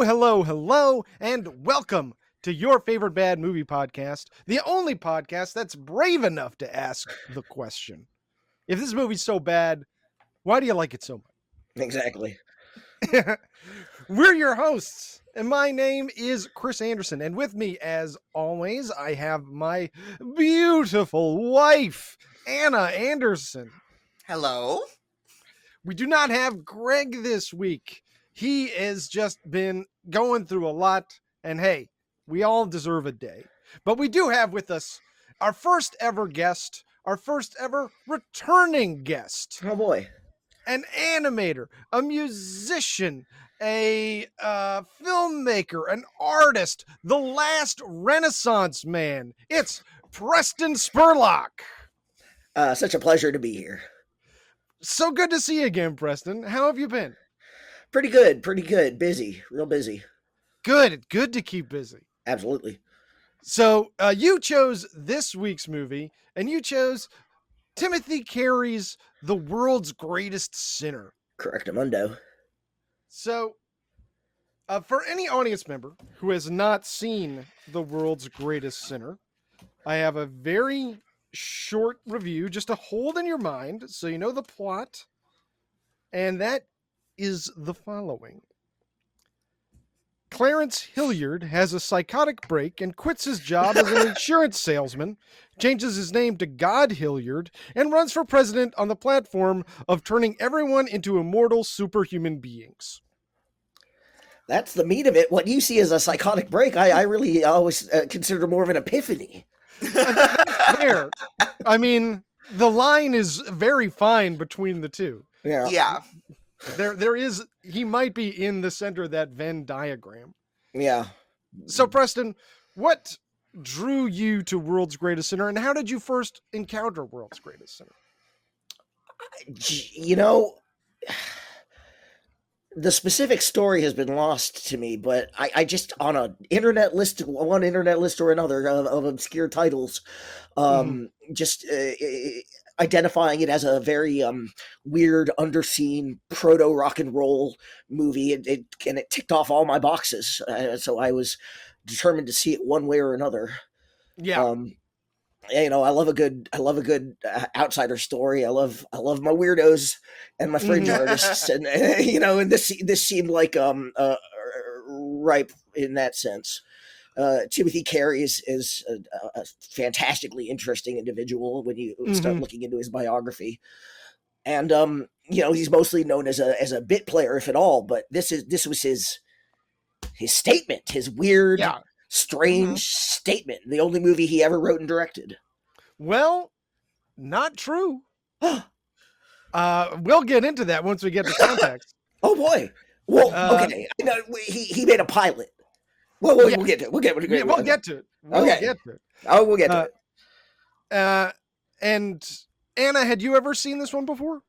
Hello, and welcome to your favorite bad movie podcast, the only podcast that's brave enough to ask the question. If this movie's so bad, why do you like it so Exactly. much? We're your hosts, and my name is Chris Anderson, and with me, as always, I have my beautiful wife, Anna Anderson. Hello. We do not have Greg this week. He has just been going through a lot, and hey, we all deserve a day. But we do have with us our first ever guest, our first ever returning guest, Oh boy. an animator, a musician, a filmmaker, an artist, the last Renaissance man. It's Preston Spurlock. Such a pleasure to be here. So good to see you again, Preston. How have you been? Pretty good. Busy. Real busy. Good to keep busy. Absolutely. So you chose this week's movie, and you chose Timothy Carrey's The World's Greatest Sinner. Correctamundo. So for any audience member who has not seen The World's Greatest Sinner, I have a very short review just to hold in your mind so you know the plot. And that is the following. Clarence Hilliard has a psychotic break and quits his job as an insurance salesman, changes his name to God Hilliard, and runs for president on the platform of turning everyone into immortal superhuman beings. That's the meat of it. What you see as a psychotic break, I really always consider more of an epiphany. There. I mean, the line is very fine between the two. Yeah. There is, he might be in the center of that Venn diagram. Yeah. So, Preston, what drew you to World's Greatest Sinner, and how did you first encounter World's Greatest Sinner? You know, the specific story has been lost to me, but I just, on one internet list or another of obscure titles, just identifying it as a very weird, underseen proto rock and roll movie, and it ticked off all my boxes. So I was determined to see it one way or another. Yeah. You know, I love a good outsider story. I love my weirdos and my fringe artists, and you know, and this seemed like ripe in that sense. Timothy Carrey is a fantastically interesting individual when you start looking into his biography, and you know, he's mostly known as a bit player, if at all. But this was his statement, his weird. Yeah. Strange statement. The only movie he ever wrote and directed. Well, not true. We'll get into that once we get to context. Oh boy. Well, okay. No, he made a pilot. Well, we'll get to it. We'll get to it. We'll get to it. We'll get to it. Oh, we'll get to it. And Anna, had you ever seen this one before?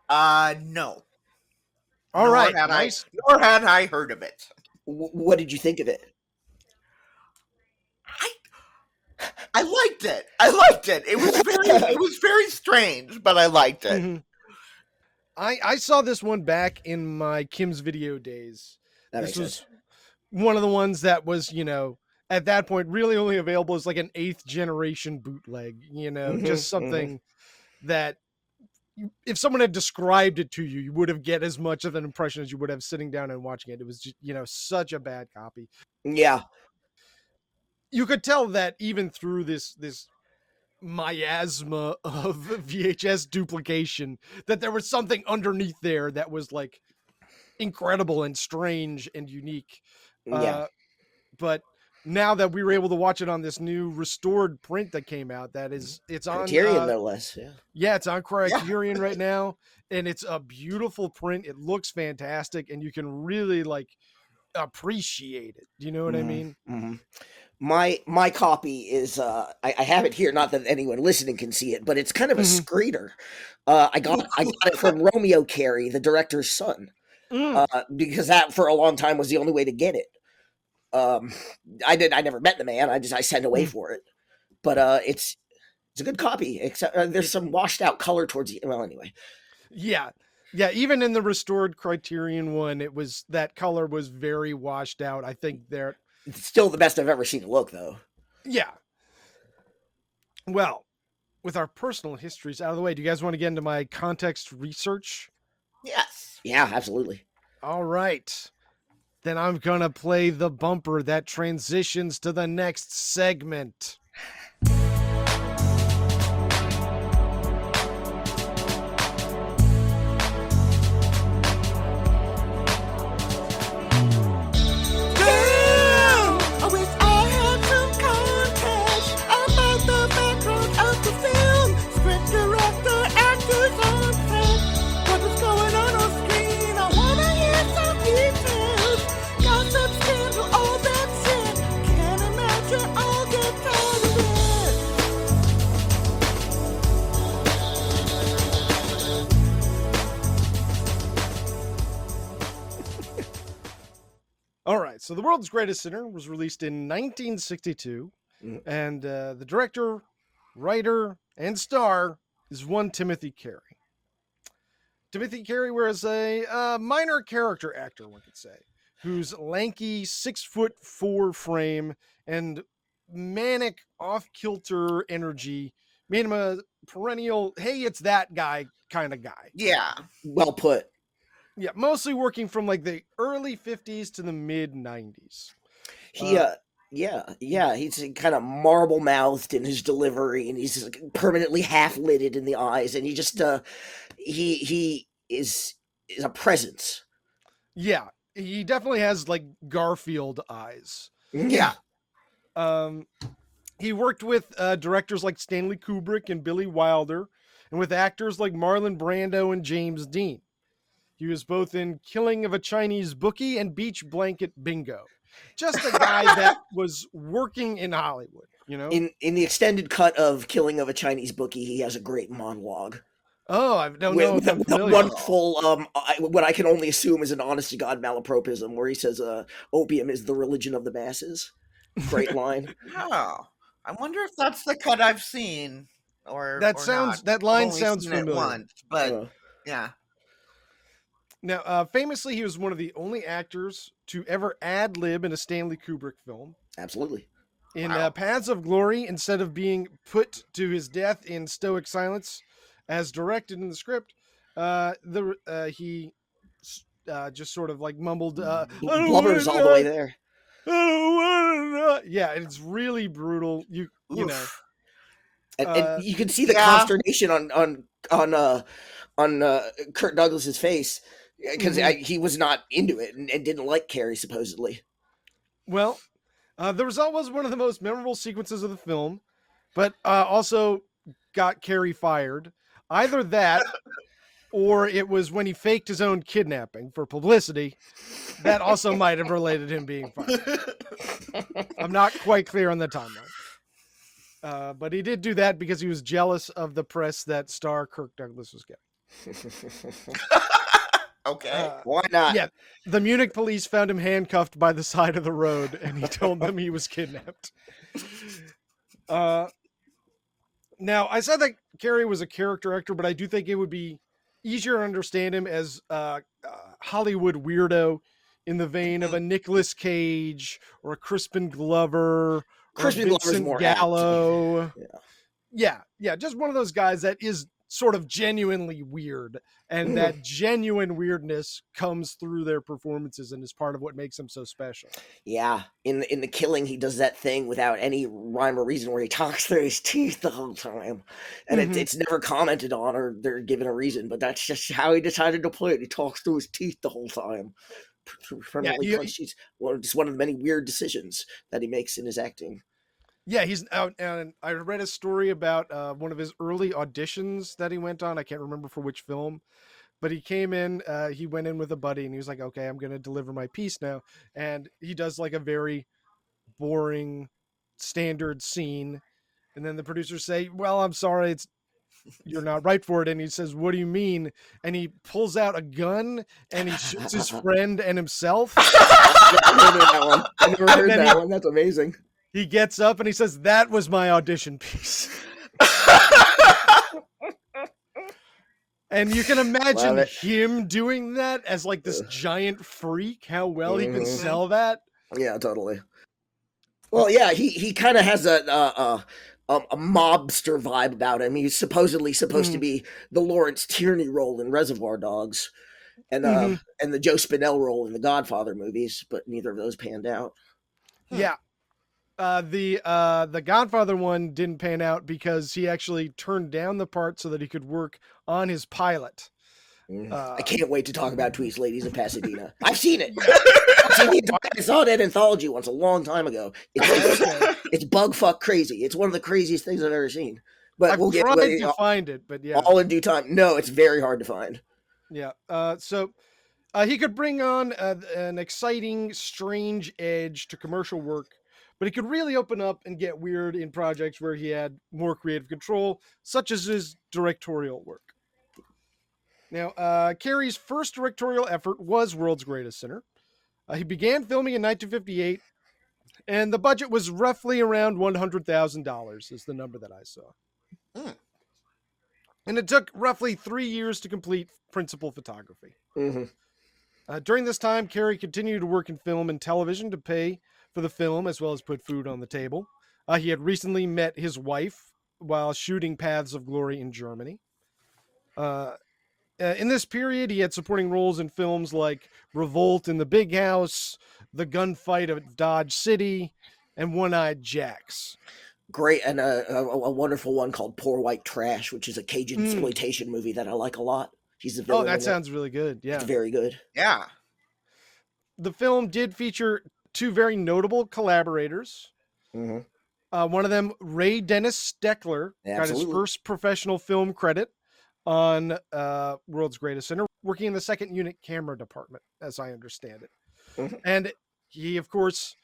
No. All right. Nice. Nor had I heard of it. What did you think of it? I liked it. It was very strange, but I liked it. Mm-hmm. I saw this one back in my Kim's Video days. This was one of the ones that was, you know, at that point really only available as like an 8th generation bootleg, you know, just something that if someone had described it to you, you would have get as much of an impression as you would have sitting down and watching it. It was just, you know, such a bad copy. Yeah. You could tell that even through this miasma of VHS duplication, that there was something underneath there that was like incredible and strange and unique. Yeah. But now that we were able to watch it on this new restored print that came out, it's on Criterion, no less. Yeah. Yeah, it's on Criterion right now, and it's a beautiful print. It looks fantastic, and you can really like appreciate it. Do you know what I mean? Mm-hmm. My copy is I have it here, not that anyone listening can see it, but it's kind of a screeder. I got it from Romeo Carrey, the director's son, because that for a long time was the only way to get it. I never met the man. I sent away for it, but it's a good copy. Except there's some washed out color towards the, well, anyway. Yeah, Yeah, even in the restored Criterion one, that color was very washed out. I think It's still the best I've ever seen it look, though. Yeah. Well, with our personal histories out of the way, do you guys want to get into my context research? Yes. Yeah, absolutely. All right. Then I'm going to play the bumper that transitions to the next segment. All right, so The World's Greatest Sinner was released in 1962, and the director, writer, and star is one Timothy Carrey. Timothy Carrey was a minor character actor, one could say, whose lanky 6'4" frame and manic off-kilter energy made him a perennial, hey, it's that guy kind of guy. Yeah. Well put. Yeah, mostly working from like the early 50s to the mid 90s. He's kind of marble mouthed in his delivery, and he's permanently half lidded in the eyes, and he just he is a presence. Yeah, he definitely has like Garfield eyes. Yeah. He worked with directors like Stanley Kubrick and Billy Wilder, and with actors like Marlon Brando and James Dean. He was both in Killing of a Chinese Bookie and Beach Blanket Bingo. Just a guy that was working in Hollywood, you know? In the extended cut of Killing of a Chinese Bookie, he has a great monologue. Oh, I don't know. With a wonderful, what I can only assume is an honest-to-God malapropism, where he says, opium is the religion of the masses. Great line. Oh, I wonder if that's the cut I've seen, or that line I've sounds seen it familiar. once, but yeah. Now, famously, he was one of the only actors to ever ad-lib in a Stanley Kubrick film. Absolutely. In Paths of Glory, instead of being put to his death in stoic silence, as directed in the script, he just sort of like mumbled, blubbers all the way there. Yeah, it's really brutal. You know, and you can see the consternation on Kirk Douglas's face, because he was not into it and didn't like Carrey, supposedly. Well, the result was one of the most memorable sequences of the film, but also got Carrey fired. Either that, or it was when he faked his own kidnapping for publicity. That also might have related him being fired. I'm not quite clear on the timeline. But he did do that because he was jealous of the press that star Kirk Douglas was getting. Okay. Why not? Yeah, the Munich police found him handcuffed by the side of the road, and he told them he was kidnapped. Now, I said that Carrey was a character actor, but I do think it would be easier to understand him as a Hollywood weirdo in the vein of a Nicolas Cage or a Crispin Glover or Crispin Glover's more Gallo. Yeah, just one of those guys that is sort of genuinely weird, and that genuine weirdness comes through their performances and is part of what makes them so special. Yeah, in The Killing, he does that thing without any rhyme or reason where he talks through his teeth the whole time, and it's never commented on or they're given a reason, but that's just how he decided to play it. He talks through his teeth the whole time. It's one of the many weird decisions that he makes in his acting. Yeah, he's out, and I read a story about one of his early auditions that he went on. I can't remember for which film, but he came in, he went in with a buddy, and he was like, okay, I'm going to deliver my piece now. And he does like a very boring standard scene. And then the producers say, well, I'm sorry, you're not right for it. And he says, what do you mean? And he pulls out a gun and he shoots his friend and himself. I never heard that one. That's amazing. He gets up and he says, that was my audition piece. And you can imagine it. him doing that as like this giant freak, how well he could sell that. Yeah, totally. Well, yeah, he kind of has a mobster vibe about him. He's supposedly supposed to be the Lawrence Tierney role in Reservoir Dogs, and the Joe Spinell role in the Godfather movies, but neither of those panned out. Yeah. The Godfather one didn't pan out because he actually turned down the part so that he could work on his pilot. I can't wait to talk about Tweets Ladies of Pasadena. I've seen it. I saw that anthology once a long time ago. It's bug fuck crazy. It's one of the craziest things I've ever seen. But I've tried to find it, but yeah, all in due time. No, it's very hard to find. Yeah. So he could bring on an exciting, strange edge to commercial work, but he could really open up and get weird in projects where he had more creative control, such as his directorial work. Now, Carrey's first directorial effort was World's Greatest Sinner. He began filming in 1958, and the budget was roughly around $100,000 is the number that I saw. And it took roughly 3 years to complete principal photography. During this time, Carrey continued to work in film and television to pay for the film as well as put food on the table. He had recently met his wife while shooting Paths of Glory in Germany. In this period, he had supporting roles in films like Revolt in the Big House, The Gunfight of Dodge City, and One-Eyed Jacks. Great, and a wonderful one called Poor White Trash, which is a Cajun exploitation movie that I like a lot. He's the villain. Oh, that sounds really good. Yeah, it's very good. Yeah. The film did feature two very notable collaborators. One of them, Ray Dennis Steckler, got his first professional film credit on World's Greatest Sinner, working in the second unit camera department, as I understand it. And he, of course,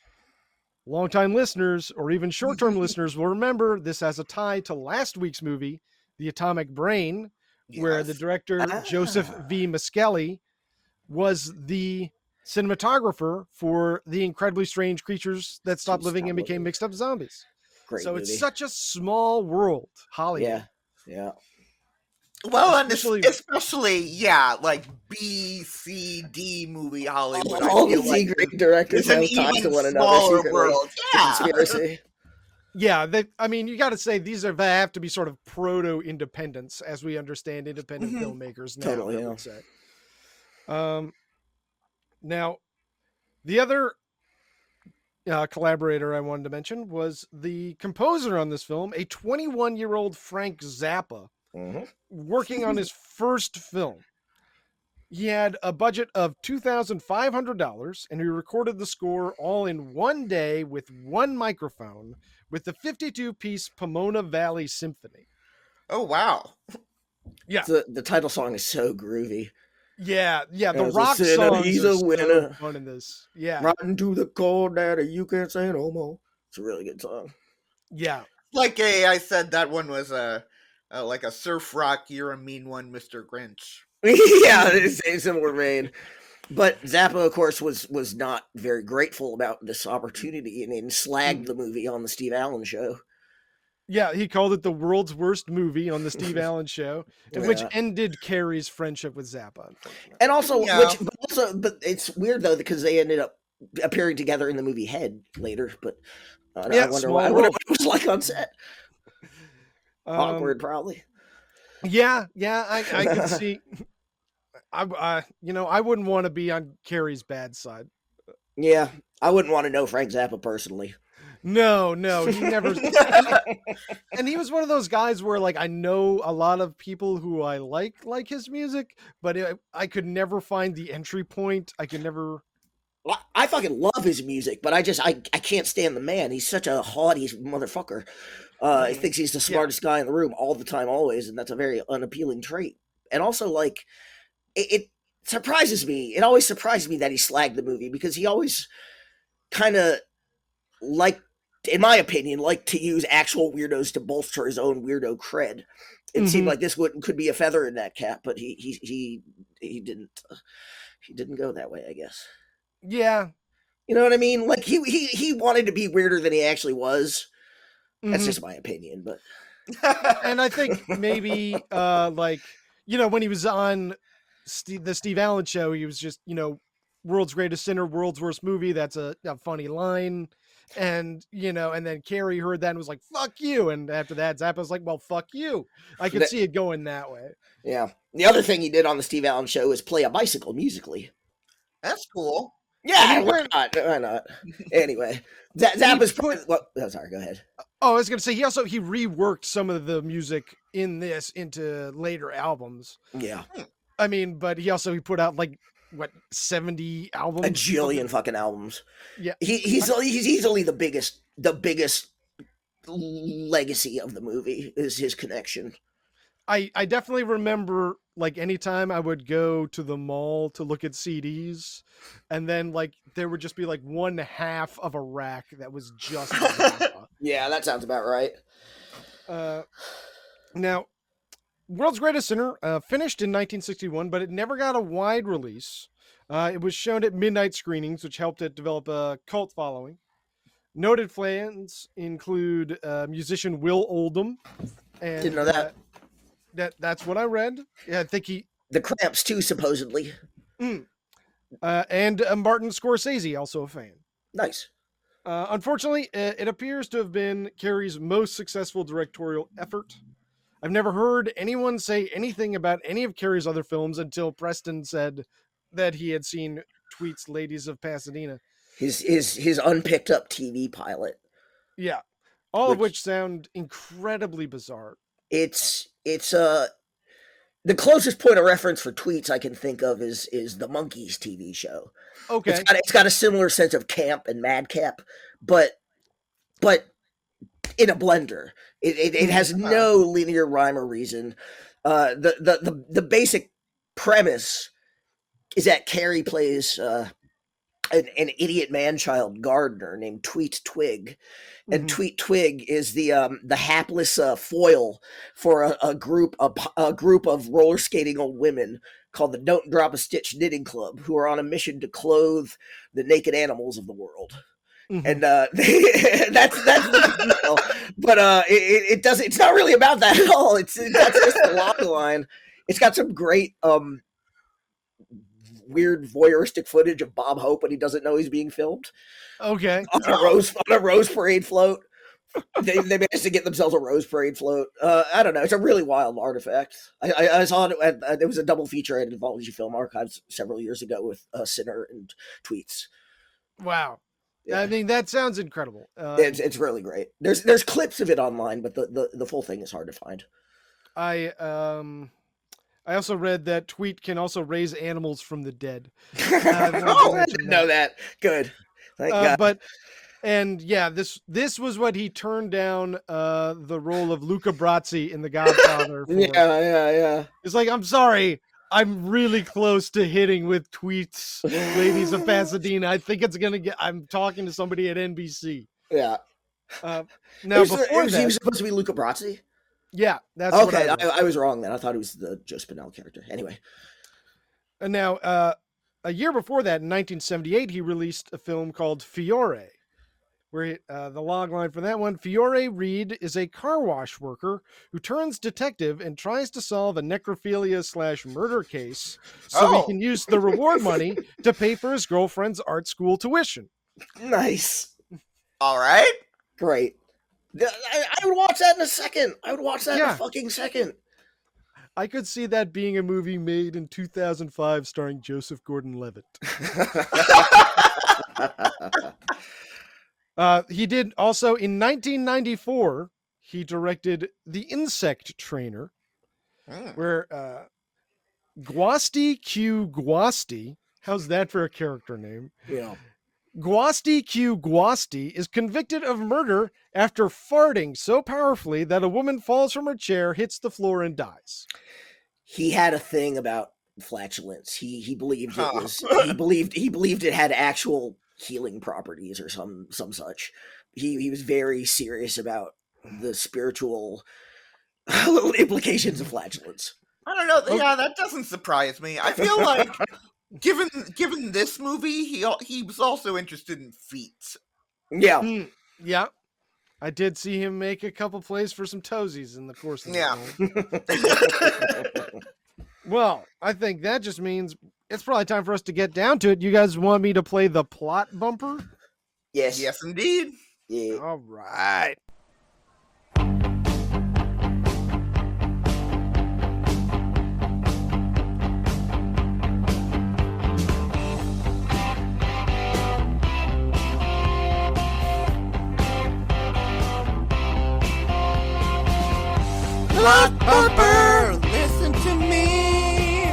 longtime listeners or even short-term listeners will remember this has a tie to last week's movie, The Atomic Brain, where the director, Joseph V. Miskelly, was the cinematographer for The Incredibly Strange Creatures That Stopped Living and Became Mixed Up Zombies. Great so movie. It's such a small world, Hollywood. Yeah. Well, especially, like B, C, D movie Hollywood. All the D grade directors have talked to one another. World. Yeah. Conspiracy. Yeah, you got to say these have to be sort of proto-independents as we understand independent filmmakers now. Totally, I would say. Now, the other collaborator I wanted to mention was the composer on this film, a 21-year-old Frank Zappa, working on his first film. He had a budget of $2,500, and he recorded the score all in one day with one microphone with the 52-piece Pomona Valley Symphony. Oh, wow. Yeah. The title song is so groovy. Yeah, the rock songs he's a winner. So fun in this. Yeah. Riding to the cold daddy, you can't say no more. It's a really good song. Yeah. I said that one was like a surf rock, you're a mean one, Mr. Grinch. Yeah, it's a similar vein. But Zappa, of course, was not very grateful about this opportunity and slagged the movie on the Steve Allen Show. Yeah, he called it the world's worst movie on the Steve Allen Show, which ended Carrey's friendship with Zappa, unfortunately. And also, but it's weird though because they ended up appearing together in the movie Head later. But I wonder what it was like on set. Awkward, probably. Yeah, I can see. I wouldn't want to be on Carrey's bad side. Yeah, I wouldn't want to know Frank Zappa personally. No, he never. And he was one of those guys where, like, I know a lot of people who I like his music, but I could never find the entry point. I could never. I fucking love his music, but I can't stand the man. He's such a haughty motherfucker. He thinks he's the smartest guy in the room all the time, always, and that's a very unappealing trait. And also, like, it surprises me. It always surprises me that he slagged the movie because he always kind of in my opinion, like to use actual weirdos to bolster his own weirdo cred. It seemed like this could be a feather in that cap, but he didn't go that way, I guess. Yeah, you know what I mean. Like he wanted to be weirder than he actually was. That's just my opinion, but and I think maybe like when he was on the Steve Allen show, he was just, world's greatest sinner, world's worst movie. That's a funny line. And, and then Carrey heard that and was like, fuck you. And after that, Zappa was like, well, fuck you. I could see it going that way. Yeah. The other thing he did on the Steve Allen show is play a bicycle musically. That's cool. Yeah, why not? Why not? Anyway, Zappa's sorry, go ahead. Oh, I was going to say, he reworked some of the music in this into later albums. Yeah. I mean, but he put out 70 albums? A jillion fucking albums. Yeah. He's easily the biggest legacy of the movie is his connection. I definitely remember anytime I would go to the mall to look at CDs, and then there would just be one half of a rack that was just yeah, that sounds about right. Now, World's Greatest Sinner finished in 1961, but it never got a wide release. It was shown at midnight screenings, which helped it develop a cult following. Noted fans include musician Will Oldham. And, didn't know that. That's what I read. Yeah, I think the Cramps too, supposedly. And Martin Scorsese, also a fan. Nice. Unfortunately, it appears to have been Carrey's most successful directorial effort. I've never heard anyone say anything about any of Carrey's other films until Preston said that he had seen Tweet's Ladies of Pasadena. His unpicked up TV pilot. Yeah. All of which sound incredibly bizarre. It's the closest point of reference for Tweets I can think of is the Monkees TV show. Okay. It's got a similar sense of camp and madcap, but in a blender. It has no linear rhyme or reason. The basic premise is that Carrey plays an idiot man-child gardener named Tweet Twig. And Tweet Twig is the hapless foil for a group of roller skating old women called the Don't Drop a Stitch Knitting Club, who are on a mission to clothe the naked animals of the world. And that's the deal. But it doesn't. It's not really about that at all. That's just the log line. It's got some great weird voyeuristic footage of Bob Hope when he doesn't know he's being filmed. Okay. On a rose parade float. They managed to get themselves a rose parade float. I don't know. It's a really wild artifact. I saw it. There was a double feature at Anthology Film Archives several years ago with Sinner and Tweets. Wow. Yeah. I mean, that sounds incredible. It's really great. There's clips of it online, but the full thing is hard to find. I also read that Tweet can also raise animals from the dead. I didn't know that. Good. Thank God. This was what he turned down the role of Luca Brasi in The Godfather for. Yeah. It's like, I'm sorry, I'm really close to hitting with Tweet's Ladies of Pasadena. I think it's gonna get. I'm talking to somebody at NBC. Yeah. Now, he was supposed to be Luca Brasi. Yeah, that's okay. I was wrong then. I thought it was the Joe Spinell character. Anyway, and now a year before that, in 1978, he released a film called Fiore, where the log line for that one: Fiore Reed is a car wash worker who turns detective and tries to solve a necrophilia/murder case so he can use the reward money to pay for his girlfriend's art school tuition. Nice. All right. Great. I would watch that in a second. I would watch that in a fucking second. I could see that being a movie made in 2005 starring Joseph Gordon-Levitt. He did also in 1994, he directed The Insect Trainer, where Guasti Q. Guasti, how's that for a character name? Yeah. Guasti Q. Guasti is convicted of murder after farting so powerfully that a woman falls from her chair, hits the floor, and dies. He had a thing about flatulence. He believed it was. He believed it had actual healing properties or some such. He was very serious about the spiritual implications of flatulence. I don't know. Yeah, that doesn't surprise me. I feel like. Given this movie, he was also interested in feet. Yeah. Yeah. I did see him make a couple plays for some toesies in the course of the film. Well, I think that just means it's probably time for us to get down to it. You guys want me to play the plot bumper? Yes. Yes, indeed. Yeah. All right. Plot bumper, listen to me.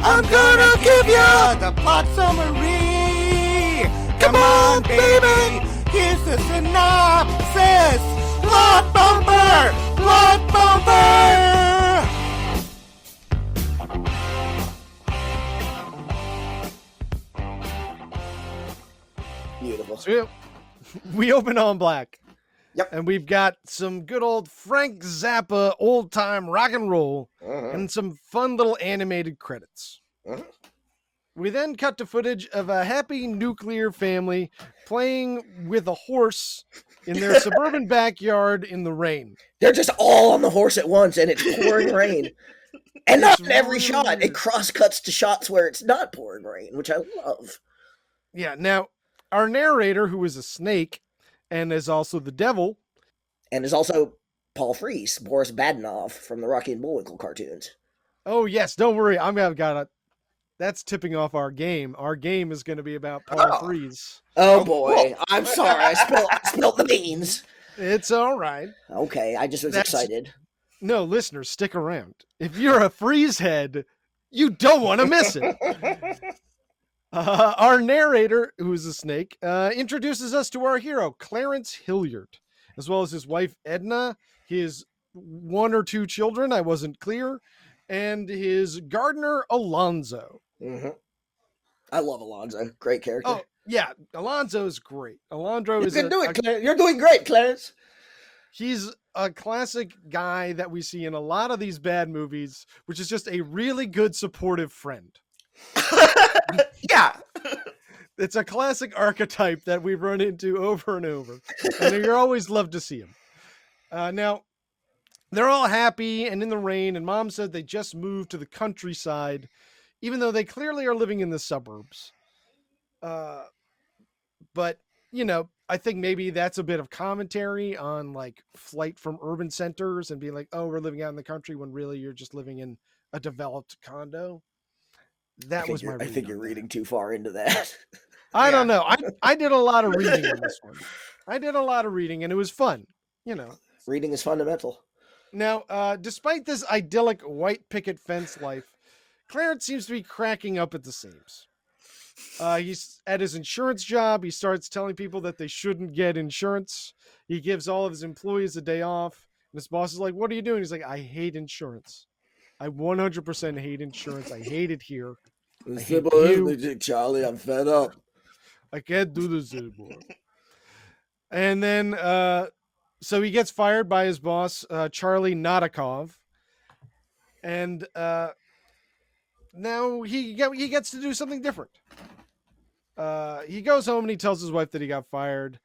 I'm gonna give you the plot summary. Come on, baby, here's the synopsis. Plot bumper, plot bumper. Beautiful. So we open on black. Yep. And we've got some good old Frank Zappa old time rock and roll and some fun little animated credits. We then cut to footage of a happy nuclear family playing with a horse in their suburban backyard in the rain. They're just all on the horse at once, and it's pouring rain. And not in every really shot. weird. It cross cuts to shots where it's not pouring rain, which I love. Yeah, now our narrator, who is a snake and is also the devil, And is also Paul Frees, Boris Badenov from the Rocky and Bullwinkle cartoons. oh yes, don't worry, that's tipping off our game. Our game is going to be about Paul Oh. Frees. Oh boy, I'm sorry, I spilled the beans. It's all right. Okay, I just was That's- excited. No, listeners, stick around. If you're a Freeze head, you don't want to miss it. Our narrator, who is a snake, introduces us to our hero, Clarence Hilliard, as well as his wife, Edna, his 1 or 2 children, I wasn't clear, and his gardener, Alonzo. I love Alonzo. Great character. Oh, yeah, Alonzo's great. Alonzo you is can do it, Clarence. You're doing great, Clarence. he's a classic guy that we see in a lot of these bad movies, which is just a really good supportive friend. Yeah. It's a classic archetype that we've run into over and over, and you always love to see him. Now, they're all happy and in the rain, and Mom said they just moved to the countryside, even though they clearly are living in the suburbs. But, you know, I think maybe that's a bit of commentary on like flight from urban centers and being like, oh, we're living out in the country when really you're just living in a developed condo. That was my I read think on you're that. reading too far into that. I don't Yeah. know. I did a lot of reading on this one. I did a lot of reading and it was fun, you know. Reading is fundamental. Now, despite this idyllic white picket fence life, Clarence seems to be cracking up at the seams. He's at his insurance job. He starts telling people that they shouldn't get insurance. He gives all of his employees a day off. And his boss is like, what are you doing? He's like, I hate insurance. I 100% hate insurance. I hate it here. I hate you. Charlie, I'm fed up. I can't do this anymore. And then, so he gets fired by his boss, Charlie Novikov. And now he gets to do something different. He goes home and he tells his wife that he got fired.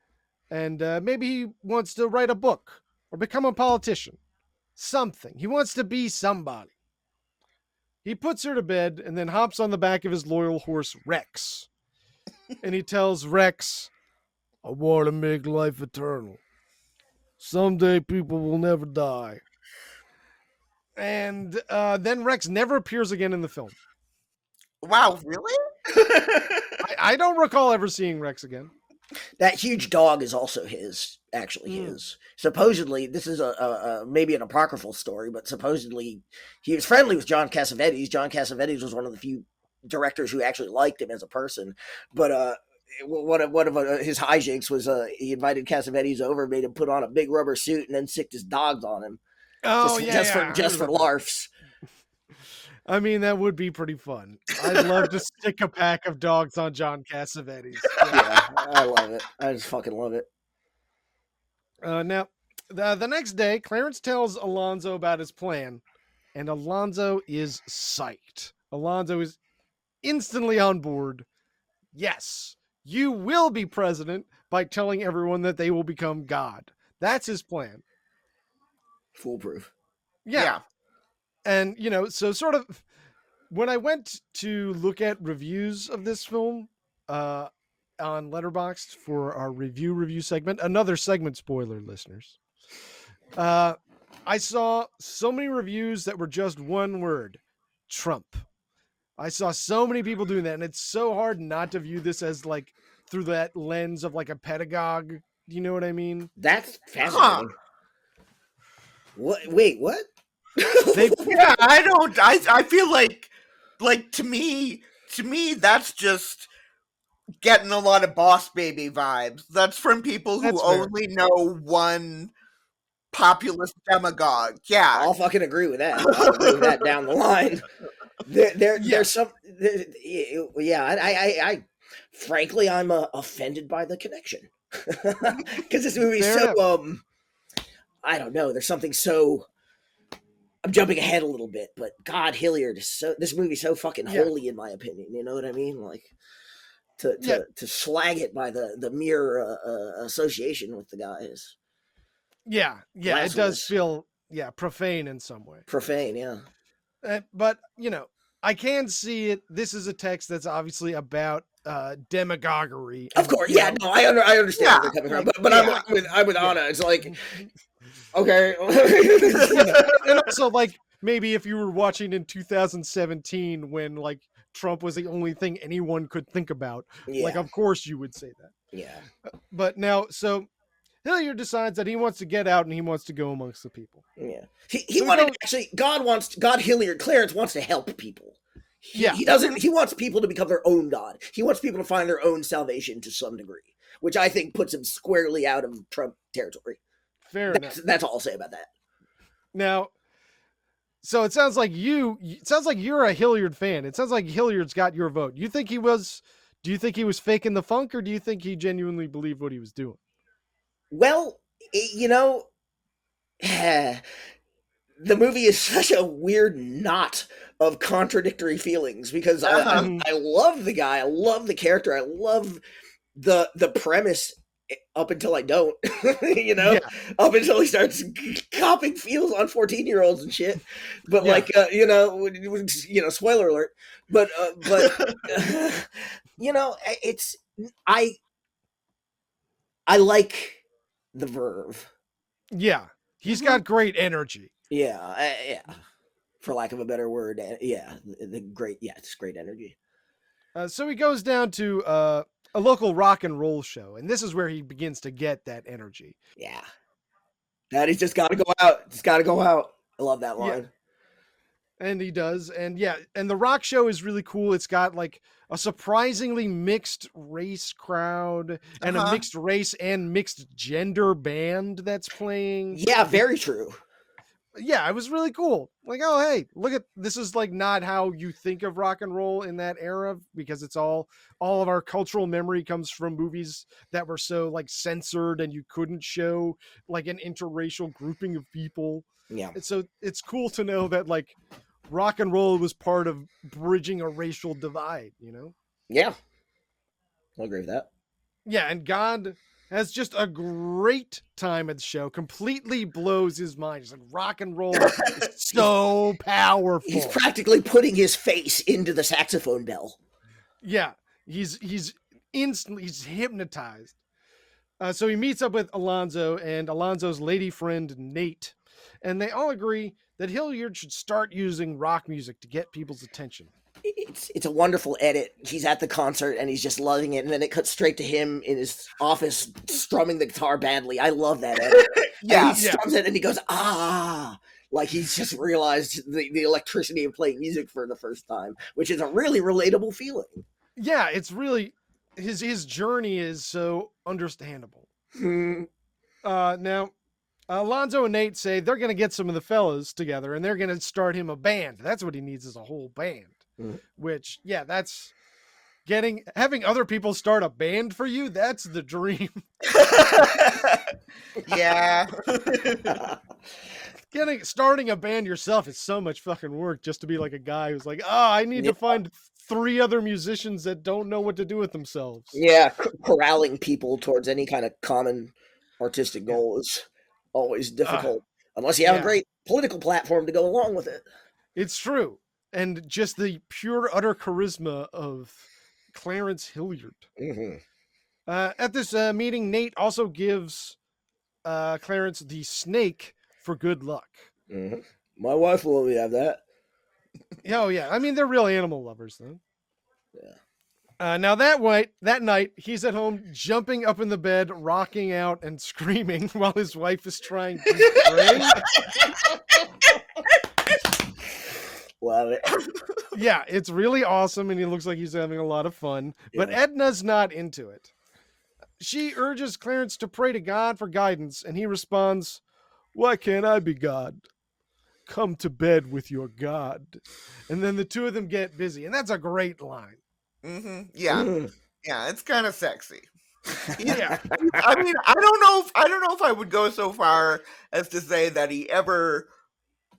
And maybe he wants to write a book or become a politician. Something. He wants to be somebody. He puts her to bed and then hops on the back of his loyal horse, Rex. And he tells Rex, I want to make life eternal. Someday people will never die. And then Rex never appears again in the film. Wow, really? I don't recall ever seeing Rex again. That huge dog is also his, actually his. Supposedly, this is a maybe an apocryphal story, but supposedly he was friendly with John Cassavetes. John Cassavetes was one of the few directors who actually liked him as a person. But one of his hijinks was he invited Cassavetes over, made him put on a big rubber suit, and then sicked his dogs on him. Oh, Just for larfs. I mean, that would be pretty fun. I'd love to stick a pack of dogs on John Cassavetes. Yeah, I love it. I just fucking love it. Now, the next day, Clarence tells Alonzo about his plan, and Alonzo is psyched. Alonzo is instantly on board. Yes, you will be president by telling everyone that they will become God. That's his plan. Foolproof. Yeah. And, you know, so sort of when I went to look at reviews of this film on Letterboxd for our review segment, another segment spoiler, listeners, I saw so many reviews that were just one word: Trump. I saw so many people doing that, and it's so hard not to view this as like through that lens of like a pedagogue. Do you know what I mean? That's fascinating. What? Wait, what? Yeah, I don't. I feel like to me, that's just getting a lot of Boss Baby vibes. That's from people who That's fair. only know one populist demagogue. Yeah, I'll fucking agree with that. I'll agree with that down the line. There's some. I frankly, I'm offended by the connection because this movie's Fair so enough. I don't know. There's something so. I'm jumping ahead a little bit, but God, Hilliard is so. This movie's so fucking holy, in my opinion. You know what I mean? Like to slag it by the mere association with the guy is. Yeah, it does feel profane in some way. Profane, yeah. But I can see it. This is a text that's obviously about demagoguery. Of course, yeah. No, I understand where they're coming from, but I'm with Anna. It's like, okay, and also like maybe if you were watching in 2017 when like Trump was the only thing anyone could think about, like of course you would say that. Yeah. But now, so Hilliard decides that he wants to get out and he wants to go amongst the people. Yeah. He wanted God Hilliard Clarence wants to help people. He doesn't. He wants people to become their own God. He wants people to find their own salvation to some degree, which I think puts him squarely out of Trump territory. Fair enough. That's all I'll say about that. Now, so it sounds like you're a Hilliard fan. It sounds like Hilliard's got your vote. Do you think he was faking the funk, or do you think he genuinely believed what he was doing? Well, the movie is such a weird knot of contradictory feelings because I love the guy, I love the character, I love the premise up until I don't, up until he starts copping feels on 14-year-olds and shit. But spoiler alert. But it's I like the Verve. Yeah, he's got great energy. Yeah. For lack of a better word, it's great energy. So he goes down to a local rock and roll show, and this is where he begins to get that energy. Yeah, Daddy's just got to go out. Just got to go out. I love that line. Yeah. And he does, and the rock show is really cool. It's got like a surprisingly mixed race crowd and a mixed race and mixed gender band that's playing. Yeah, very true. Yeah, it was really cool. Like, oh, hey, look at this is like not how you think of rock and roll in that era, because it's all of our cultural memory comes from movies that were so like censored and you couldn't show like an interracial grouping of people. Yeah. And so it's cool to know that like rock and roll was part of bridging a racial divide, Yeah. I'll agree with that. Yeah, and God has just a great time at the show, completely blows his mind. He's like, rock and roll is so powerful. He's practically putting his face into the saxophone bell. Yeah, he's hypnotized. So he meets up with Alonzo and Alonzo's lady friend, Nate, and they all agree that Hilliard should start using rock music to get people's attention. It's a wonderful edit. He's at the concert and he's just loving it, and then it cuts straight to him in his office strumming the guitar badly. I love that edit. He strums it and he goes, like he's just realized the electricity of playing music for the first time, which is a really relatable feeling. Yeah, it's really his journey is so understandable. Now Alonzo and Nate say they're going to get some of the fellas together and they're going to start him a band. That's what he needs, is a whole band. Which, that's having other people start a band for you. That's the dream. Yeah. Starting a band yourself is so much fucking work, just to be like a guy who's like, I need to find 3 other musicians that don't know what to do with themselves. Yeah. Corralling people towards any kind of common artistic goal is always difficult unless you have a great political platform to go along with it. It's true. and just the pure utter charisma of Clarence Hilliard. Mm-hmm. At this meeting, Nate also gives Clarence the snake for good luck. Mm-hmm. My wife will let me have that. Oh yeah, I mean they're real animal lovers though. Yeah. Now that night, he's at home jumping up in the bed, rocking out and screaming while his wife is trying to pray. Love it. Yeah, it's really awesome, and he looks like he's having a lot of fun. But Edna's not into it. She urges Clarence to pray to God for guidance, and he responds, "Why can't I be God? Come to bed with your God." And then the two of them get busy, and that's a great line. Mm-hmm. Yeah, yeah, it's kind of sexy. Yeah, I mean, I don't know if I would go so far as to say that he ever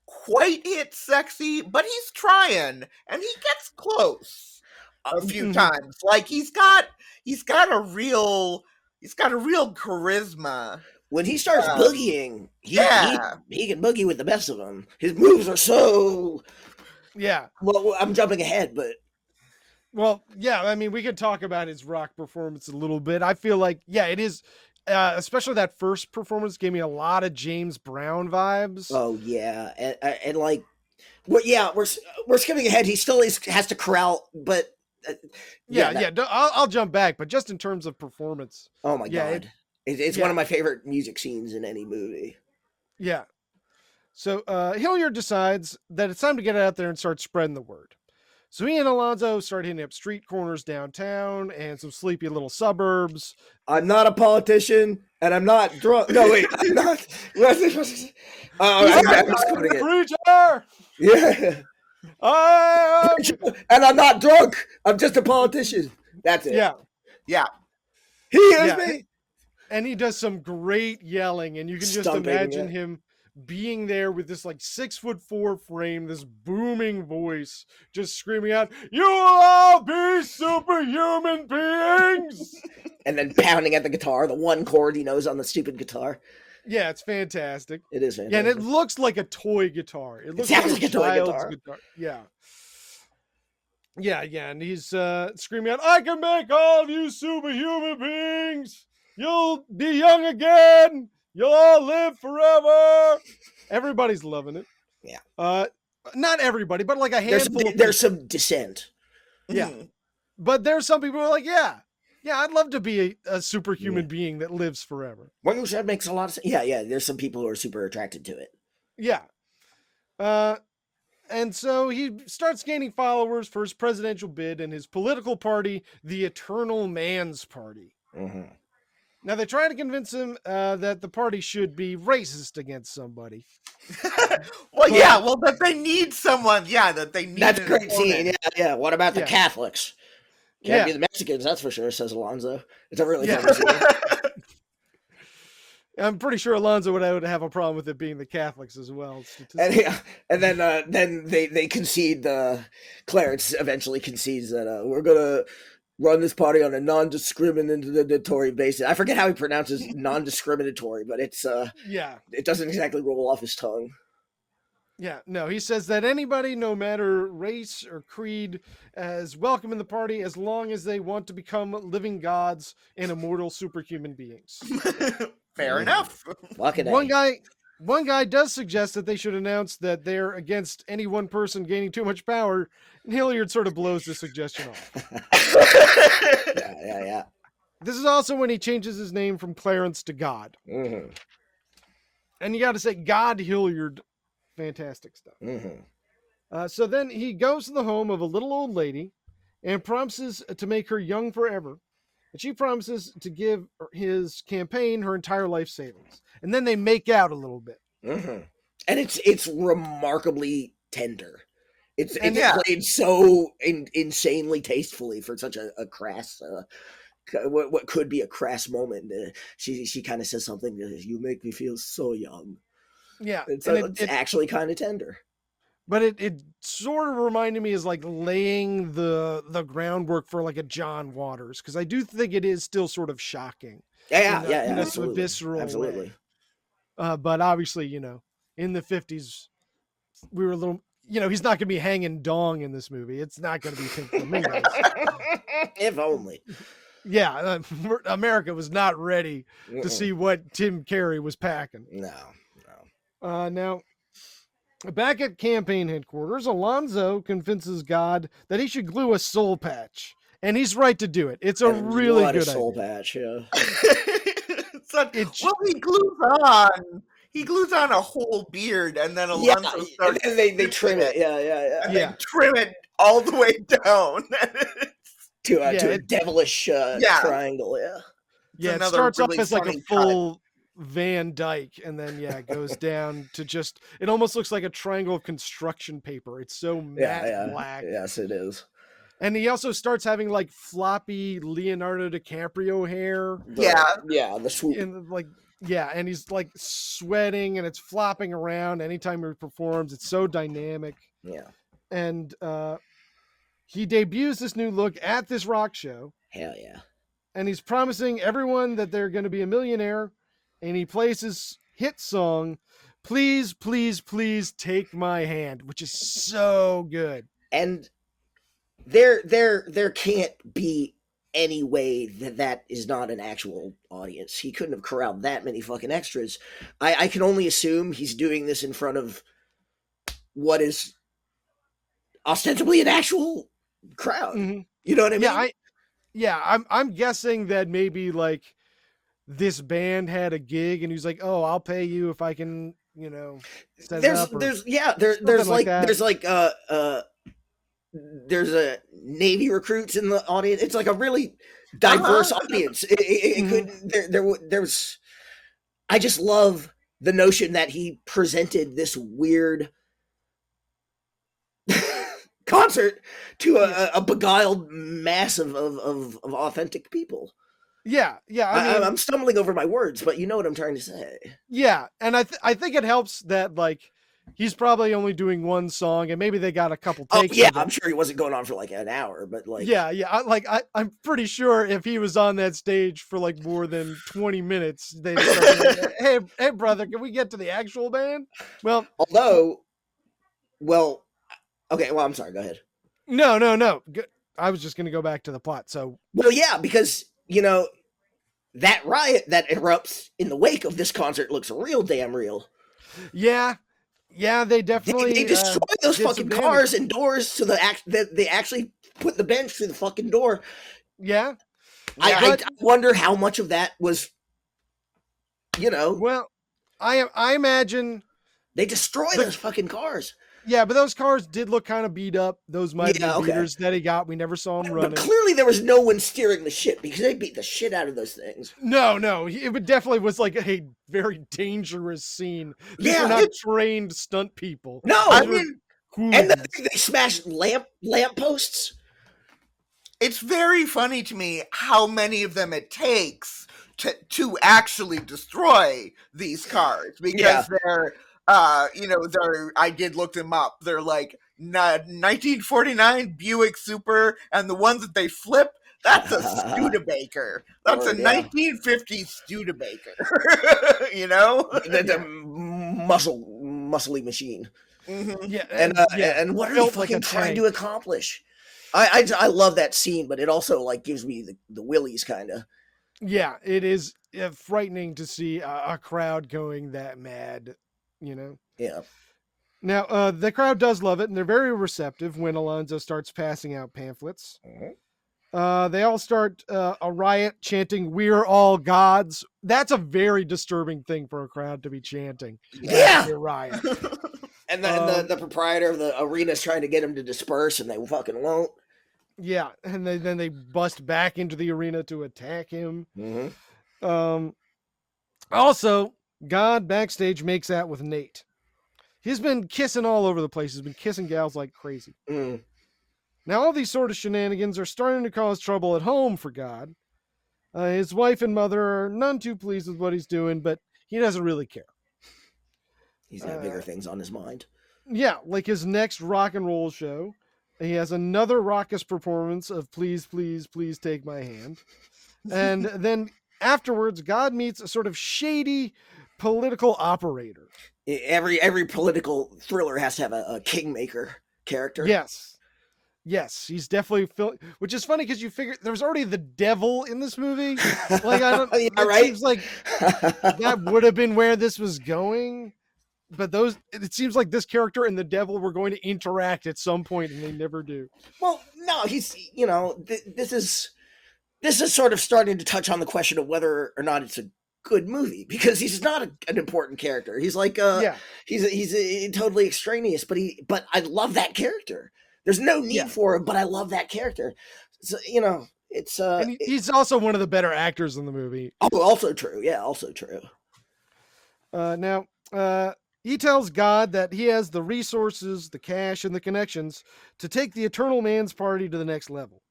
quite hit sexy, but he's trying, and he gets close a few times. Like he's got a real charisma. When he starts boogieing, he can boogie with the best of them. His moves are so. Yeah. Well, I'm jumping ahead, but. Well, yeah, I mean, we could talk about his rock performance a little bit. I feel like, yeah, it is, especially that first performance gave me a lot of James Brown vibes. Oh, yeah. And like, well, yeah, we're skipping ahead. He still has to corral, but. I'll jump back, but just in terms of performance. Oh, my God. It's one of my favorite music scenes in any movie. Yeah. So Hilliard decides that it's time to get out there and start spreading the word. So he and Alonzo start hitting up street corners downtown and some sleepy little suburbs. I'm not a politician, and I'm not drunk. No, wait, I'm not. I'm just quoting it. Preacher! Yeah. And I'm not drunk. I'm just a politician. That's it. Yeah. Yeah. He is me. And he does some great yelling, and you can just imagine him being there with this like 6'4" frame, this booming voice, just screaming out, "You will all be superhuman beings!" And then pounding at the guitar, the one chord he knows on the stupid guitar. Yeah, it's fantastic. It is fantastic. Yeah, and it looks like a toy guitar. It sounds like a toy guitar. Yeah. Yeah, and he's screaming out, "I can make all of you superhuman beings! You'll be young again! You'll all live forever!" Everybody's loving it. Yeah. Not everybody, but like a handful. There's some dissent. Yeah. But there's some people who are like, yeah, I'd love to be a superhuman being that lives forever. What you said makes a lot of sense. Yeah. There's some people who are super attracted to it. Yeah. And so he starts gaining followers for his presidential bid and his political party, the Eternal Man's Party. Mm-hmm. Now, they try to convince him that the party should be racist against somebody. Well, that they need someone. Yeah, that they need. That's a great scene. Yeah. What about the Catholics? Can't be the Mexicans, that's for sure, says Alonzo. It's a really funny scene. I'm pretty sure Alonzo would have a problem with it being the Catholics as well. And then they concede. Clarence eventually concedes that we're gonna run this party on a non-discriminatory basis. I forget how he pronounces non-discriminatory, but it's it doesn't exactly roll off his tongue. Yeah, no, he says that anybody, no matter race or creed, is welcome in the party as long as they want to become living gods and immortal superhuman beings. Fair enough. One guy does suggest that they should announce that they're against any one person gaining too much power, and Hilliard sort of blows the suggestion off. Yeah. This is also when he changes his name from Clarence to God. Mm-hmm. And you got to say, God Hilliard, fantastic stuff. Mm-hmm. So then he goes to the home of a little old lady and promises to make her young forever. And she promises to give his campaign her entire life savings. And then they make out a little bit. Mm-hmm. And it's remarkably tender. It's played so insanely tastefully for such a crass, what could be a crass moment. She kind of says something, "You make me feel so young." Yeah. It's actually kind of tender. But it sort of reminded me as like laying the groundwork for like a John Waters, because I do think it is still sort of shocking. Yeah, in a absolutely. visceral Absolutely. way. But obviously, in the 50s, we were a little, he's not going to be hanging dong in this movie. It's not going to be Pink Flamingos. If only. Yeah, America was not ready to see what Tim Carrey was packing. No. Now, back at campaign headquarters, Alonzo convinces God that he should glue a soul patch, and he's right to do it. It's a really good soul idea. patch. Yeah. Well, he glues on a whole beard, and then Alonzo starts. And then they trim it. Yeah. And they trim it all the way down to a devilish triangle. Yeah. Yeah, it starts off as like a full Van Dyke, and then it goes down to just. It almost looks like a triangle of construction paper. It's so matte black. Yes, it is. And he also starts having like floppy Leonardo DiCaprio hair. The swoop. And he's like sweating, and it's flopping around anytime he performs. It's so dynamic. Yeah. And he debuts this new look at this rock show. Hell yeah. And he's promising everyone that they're going to be a millionaire. And he plays his hit song, Please, Please, Please Take My Hand, which is so good. And there can't be any way that is not an actual audience. He couldn't have corralled that many fucking extras. I can only assume he's doing this in front of what is ostensibly an actual crowd. Mm-hmm. You know what I mean? I'm guessing that maybe like this band had a gig and he's like, oh, I'll pay you if I can, set it up. There's a Navy recruits in the audience. It's like a really diverse audience. There's. I just love the notion that he presented this weird concert to a beguiled mass of authentic people. Yeah. I'm stumbling over my words, but you know what I'm trying to say. Yeah, and I think it helps that like. He's probably only doing one song, and maybe they got a couple takes. Oh, yeah, I'm sure he wasn't going on for like an hour, but like... I'm pretty sure if he was on that stage for like more than 20 minutes, they'd start like, hey, brother, can we get to the actual band? Well... I'm sorry, go ahead. No. I was just going to go back to the plot, so... Well, yeah, because, that riot that erupts in the wake of this concert looks real damn real. Yeah, they definitely... They destroy those fucking cars and doors so they actually put the bench through the fucking door. Yeah. I wonder how much of that was, Well, I imagine... They destroy those fucking cars. Yeah, but those cars did look kind of beat up. Those might be beaters that he got. We never saw him running. But clearly there was no one steering the ship because they beat the shit out of those things. No. It definitely was like a very dangerous scene. These are not trained stunt people. No, I mean, and they smashed lamp posts. It's very funny to me how many of them it takes to actually destroy these cars because they're... I did look them up. They're like 1949 Buick Super, and the ones that they flip, that's a Studebaker. That's a 1950 Studebaker. The muscly machine. Mm-hmm. Yeah, and what are you fucking trying to accomplish? I love that scene, but it also like gives me the willies kind of. Yeah, it is frightening to see a crowd going that mad. Yeah. Now, the crowd does love it, and they're very receptive when Alonzo starts passing out pamphlets. Mm-hmm. They all start a riot chanting, "We're all gods." That's a very disturbing thing for a crowd to be chanting. Yeah. A riot. And the proprietor of the arena is trying to get them to disperse, and they fucking won't. Yeah, and then they bust back into the arena to attack him. Mm-hmm. Also... God backstage makes out with Nate. He's been kissing all over the place. He's been kissing gals like crazy. Mm. Now, all these sort of shenanigans are starting to cause trouble at home for God. His wife and mother are none too pleased with what he's doing, but he doesn't really care. He's got bigger things on his mind. Yeah, like his next rock and roll show. He has another raucous performance of Please, Please, Please Take My Hand. And then afterwards, God meets a sort of shady political operator. Every political thriller has to have a kingmaker character. Yes, he's definitely which is funny because you figure there's already the devil in this movie. Like I don't, Yeah, it right? seems like that would have been where this was going. But it seems like this character and the devil were going to interact at some point, and they never do. Well, no, he's, this is sort of starting to touch on the question of whether or not it's a good movie, because he's not an important character. He's like, he's totally extraneous, but I love that character. There's no need for him, but I love that character. So, it's, and he's also one of the better actors in the movie. Oh, also true. Yeah, also true. Now, he tells God that he has the resources, the cash, and the connections to take the Eternal Man's party to the next level.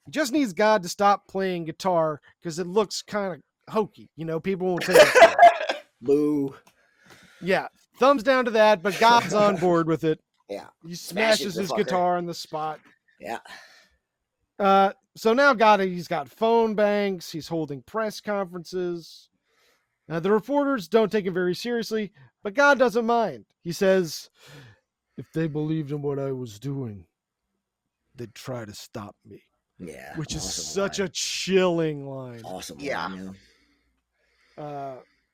He just needs God to stop playing guitar because it looks kind of hokey. People won't take it. Boo. Yeah, thumbs down to that, but God's on board with it. Yeah. He smashes his guitar on the spot. Yeah. So now he's got phone banks. He's holding press conferences. The reporters don't take him very seriously, but God doesn't mind. He says, if they believed in what I was doing, they'd try to stop me. Yeah. Which is such a chilling line. Awesome. Yeah.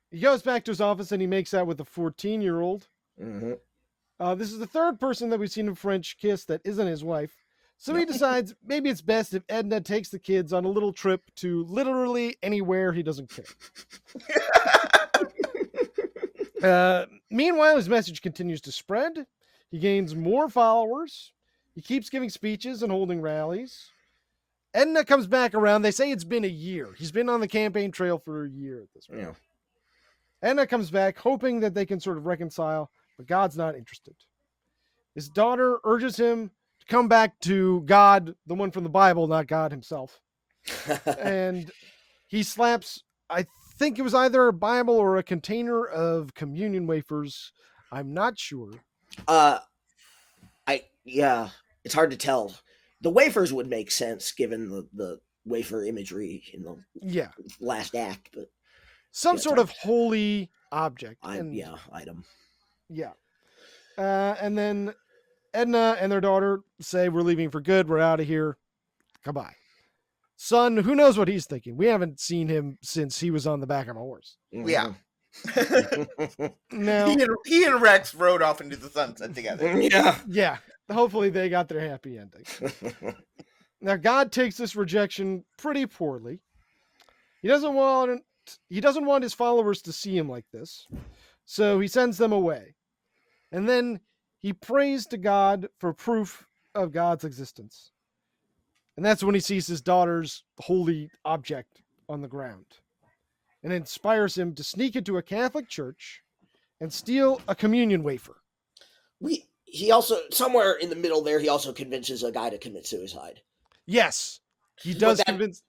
He goes back to his office and he makes out with a 14-year-old. Mm-hmm. This is the third person that we've seen him French kiss that isn't his wife. So he decides maybe it's best if Edna takes the kids on a little trip to literally anywhere he doesn't care. Meanwhile, his message continues to spread. He gains more followers. He keeps giving speeches and holding rallies. Edna comes back around. They say it's been a year. He's been on the campaign trail for a year at this point. Yeah. Edna comes back, hoping that they can sort of reconcile, but God's not interested. His daughter urges him to come back to God, the one from the Bible, not God himself. And he slaps, I think it was either a Bible or a container of communion wafers. I'm not sure. It's hard to tell. The wafers would make sense given the wafer imagery in the last act, but some sort of holy object. Item. Yeah. And then Edna and their daughter say, we're leaving for good. We're out of here. Goodbye. Son, who knows what he's thinking? We haven't seen him since he was on the back of a horse. Yeah. Now, he and Rex rode off into the sunset together. Yeah. Hopefully they got their happy ending. Now, God takes this rejection pretty poorly. He doesn't want his followers to see him like this, so he sends them away. And then he prays to God for proof of God's existence. And that's when he sees his daughter's holy object on the ground. And it inspires him to sneak into a Catholic church and steal a communion wafer. He also, somewhere in the middle there, he also convinces a guy to commit suicide. Yes, he does convince.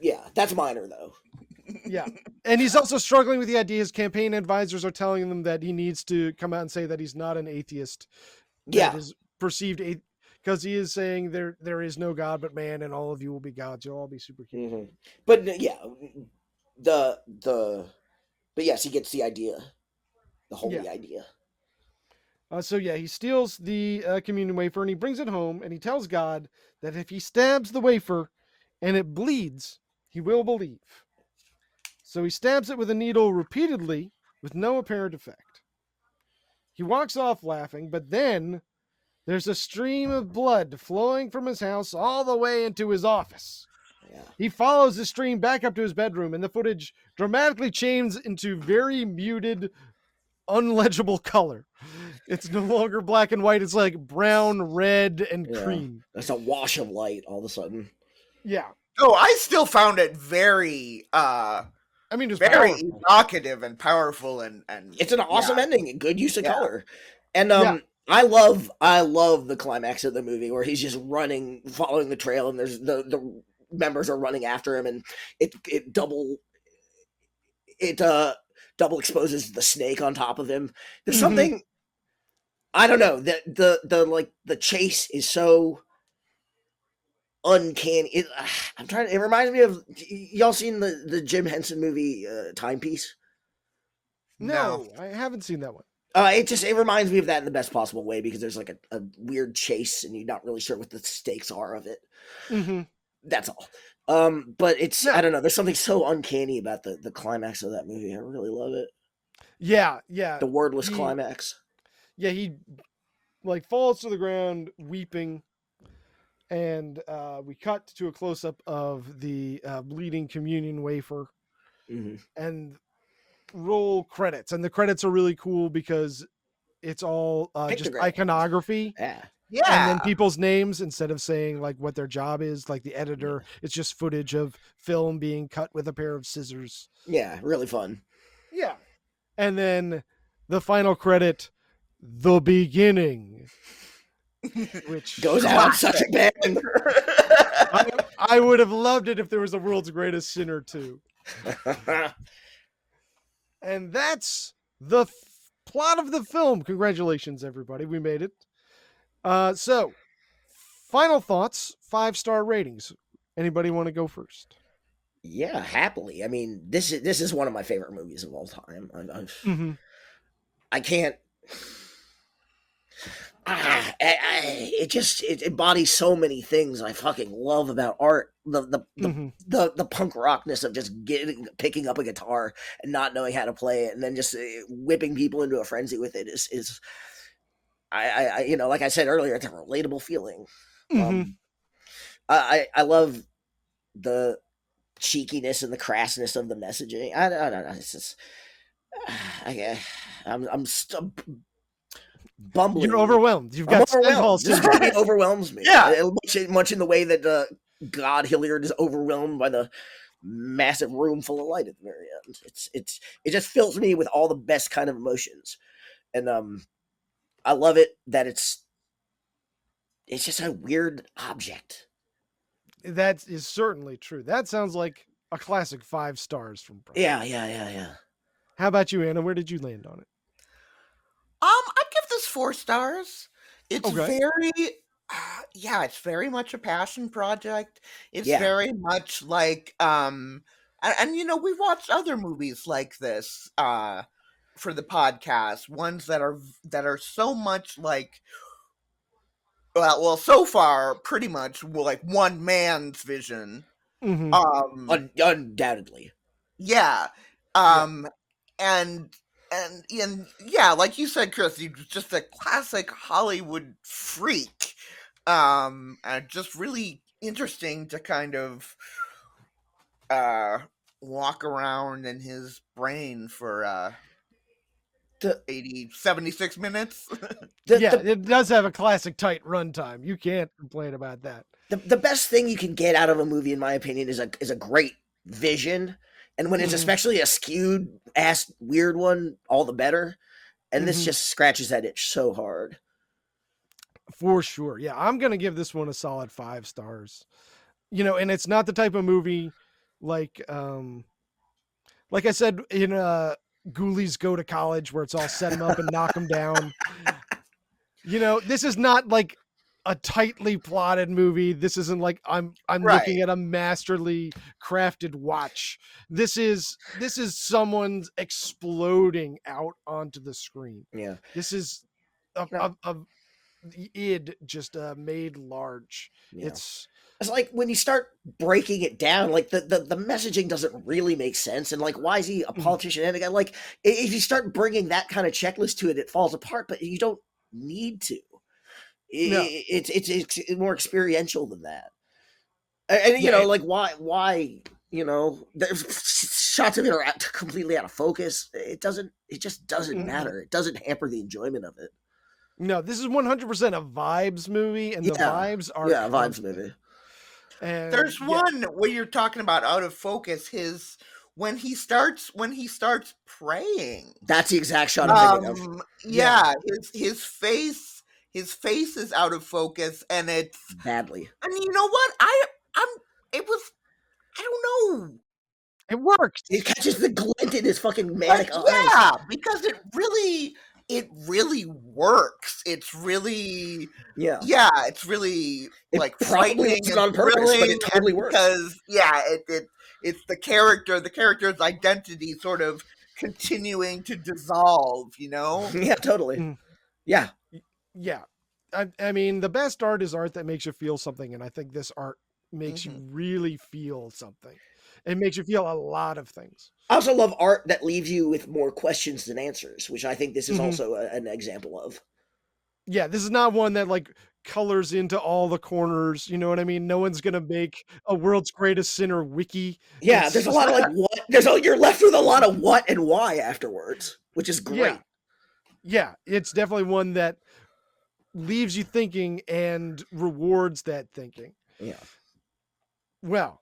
Yeah, that's minor though. Yeah, and he's also struggling with the idea his campaign advisors are telling him that he needs to come out and say that he's not an atheist. That is perceived because he is saying there is no God but man, and all of you will be gods. You'll all be superhuman. Mm-hmm. But but yes, he gets the idea, the holy idea. He steals the communion wafer and he brings it home and he tells God that if he stabs the wafer and it bleeds, he will believe. So he stabs it with a needle repeatedly with no apparent effect. He walks off laughing, but then there's a stream of blood flowing from his house all the way into his office. Yeah. He follows the stream back up to his bedroom and the footage dramatically changes into very muted, unlegible color. It's no longer black and white. It's like brown, red, and cream. That's a wash of light all of a sudden. Yeah. Oh, I still found it very it was very powerful. evocative and powerful and it's an awesome ending and good use of color. And I love the climax of the movie where he's just running, following the trail, and there's the members are running after him, and it double exposes the snake on top of him. There's something, I don't know, that the chase is so uncanny. It reminds me of, y'all seen the Jim Henson movie Timepiece? No, I haven't seen that one. It reminds me of that in the best possible way because there's like a weird chase and you're not really sure what the stakes are of it. Mm-hmm. That's all. But it's I don't know. There's something so uncanny about the climax of that movie. I really love it. Yeah. The wordless climax. Yeah, he like falls to the ground weeping, and we cut to a close up of the bleeding communion wafer, and roll credits. And the credits are really cool because it's all just iconography. Yeah. And then people's names, instead of saying like what their job is, like the editor, it's just footage of film being cut with a pair of scissors. Yeah, really fun. Yeah. And then the final credit, the beginning, which goes out such a bang. I would have loved it if there was a World's Greatest Sinner too. And that's the plot of the film. Congratulations, everybody. We made it. So, final thoughts, 5-star ratings. Anybody want to go first? Yeah, happily. I mean, this is one of my favorite movies of all time. I can't. It embodies so many things I fucking love about art. The punk rockness of just picking up a guitar and not knowing how to play it, and then just whipping people into a frenzy with it is. I you know, like I said earlier, it's a relatable feeling. I love the cheekiness and the crassness of the messaging. I don't know. It's just I'm bumbling. You're overwhelmed. You've got overwhelmed. This movie overwhelms me. Yeah, much in the way that God Hilliard is overwhelmed by the massive room full of light at the very end. It just fills me with all the best kind of emotions, and I love it that it's just a weird object. That is certainly true. That sounds like a classic 5 stars from Preston. Yeah. How about you, Anna? Where did you land on it? I'd give this 4 stars. It's Okay. it's very much a passion project. It's Yeah. very much like and you know, we've watched other movies like this for the podcast, ones that are so much like so far pretty much like one man's vision. Undoubtedly. Yeah. And yeah, like you said, Chris, he's just a classic Hollywood freak. And just really interesting to kind of walk around in his brain for 76 minutes. It does have a classic tight runtime. You can't complain about that. The best thing you can get out of a movie, in my opinion, is a great vision. And when it's especially a skewed ass weird one, all the better. And this just scratches that itch so hard. For sure. Yeah, I'm going to give this one a solid 5 stars. You know, and it's not the type of movie like I said in Ghoulies Go to College, where it's all set them up and knock them down. You know, this is not like a tightly plotted movie. This isn't like I'm looking at a masterly crafted watch. This is someone's exploding out onto the screen. Yeah. This is the id just made large. Yeah. It's like when you start breaking it down, like the messaging doesn't really make sense. And like, why is he a politician? And again, like if you start bringing that kind of checklist to it, it falls apart, but you don't need to. It's more experiential than that. And you know, like why, you know, there's shots of it are completely out of focus. It just doesn't matter. It doesn't hamper the enjoyment of it. No, this is 100% a vibes movie, and the vibes are a vibes movie. And there's one where you're talking about out of focus. When he starts praying. That's the exact shot I'm thinking of. Yeah, his face is out of focus, and it's badly. And you know what? I don't know. It works. It catches the glint in his fucking manic eyes. Yeah, because it really works. It's really it's really like frightening and on purpose, but it totally works. Because it's the character's identity sort of continuing to dissolve, you know? Yeah, totally. Mm. Yeah. Yeah. I mean, the best art is art that makes you feel something. And I think this art makes you really feel something. It makes you feel a lot of things. I also love art that leaves you with more questions than answers, which I think this is also an example of. Yeah, this is not one that like colors into all the corners. You know what I mean? No one's gonna make a world's greatest sinner wiki. Yeah, there's a lot of like what. You're left with a lot of what and why afterwards, which is great. Yeah, it's definitely one that leaves you thinking and rewards that thinking. Yeah. Well,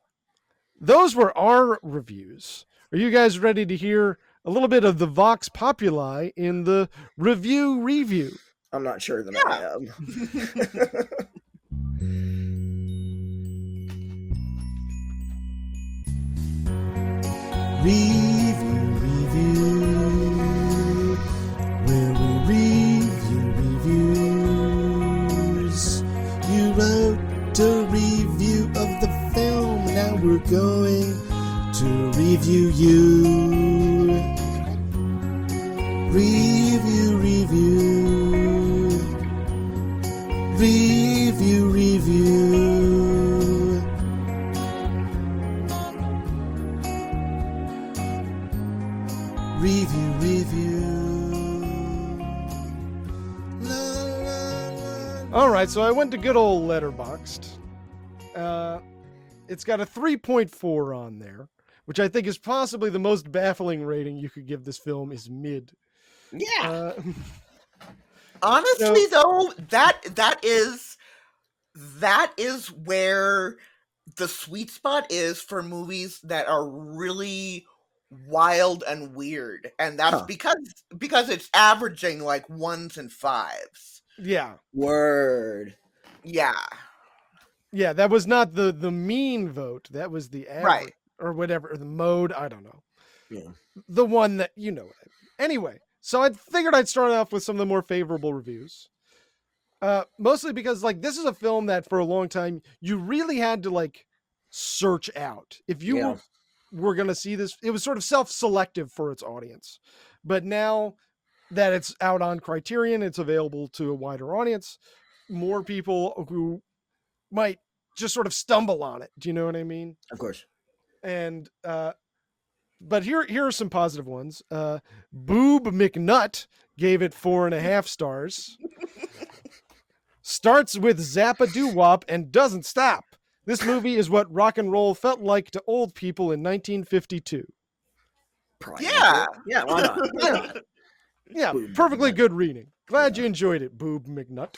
those were our reviews. Are you guys ready to hear a little bit of the Vox Populi in the review? I'm not sure that I am. Review, where we review reviews. You wrote a review of the film, now we're going to review you. Review, review. All right, so I went to good old Letterboxd. It's got a 3.4 on there, which I think is possibly the most baffling rating you could give this film is mid. Yeah. Honestly, though, that is where the sweet spot is for movies that are really wild and weird, and that's because it's averaging like 1s and 5s. Yeah. Word. Yeah. Yeah, that was not the mean vote. That was the average, Right. or whatever, or the mode. I don't know. Yeah. The one that, you know. Anyway, so I figured I'd start off with some of the more favorable reviews. Mostly because like this is a film that for a long time you really had to like search out. If you were going to see this, it was sort of self-selective for its audience. But now that it's out on Criterion, it's available to a wider audience. More people who might just sort of stumble on it. Do you know what I mean? Of course. And but here are some positive ones. Boob McNutt gave it 4.5 stars. Starts with Zappa doo-wop and doesn't stop. This movie is what rock and roll felt like to old people in 1952. Yeah. Yeah, why not? Why not? Yeah, perfectly good reading. Glad you enjoyed it, Boob McNutt.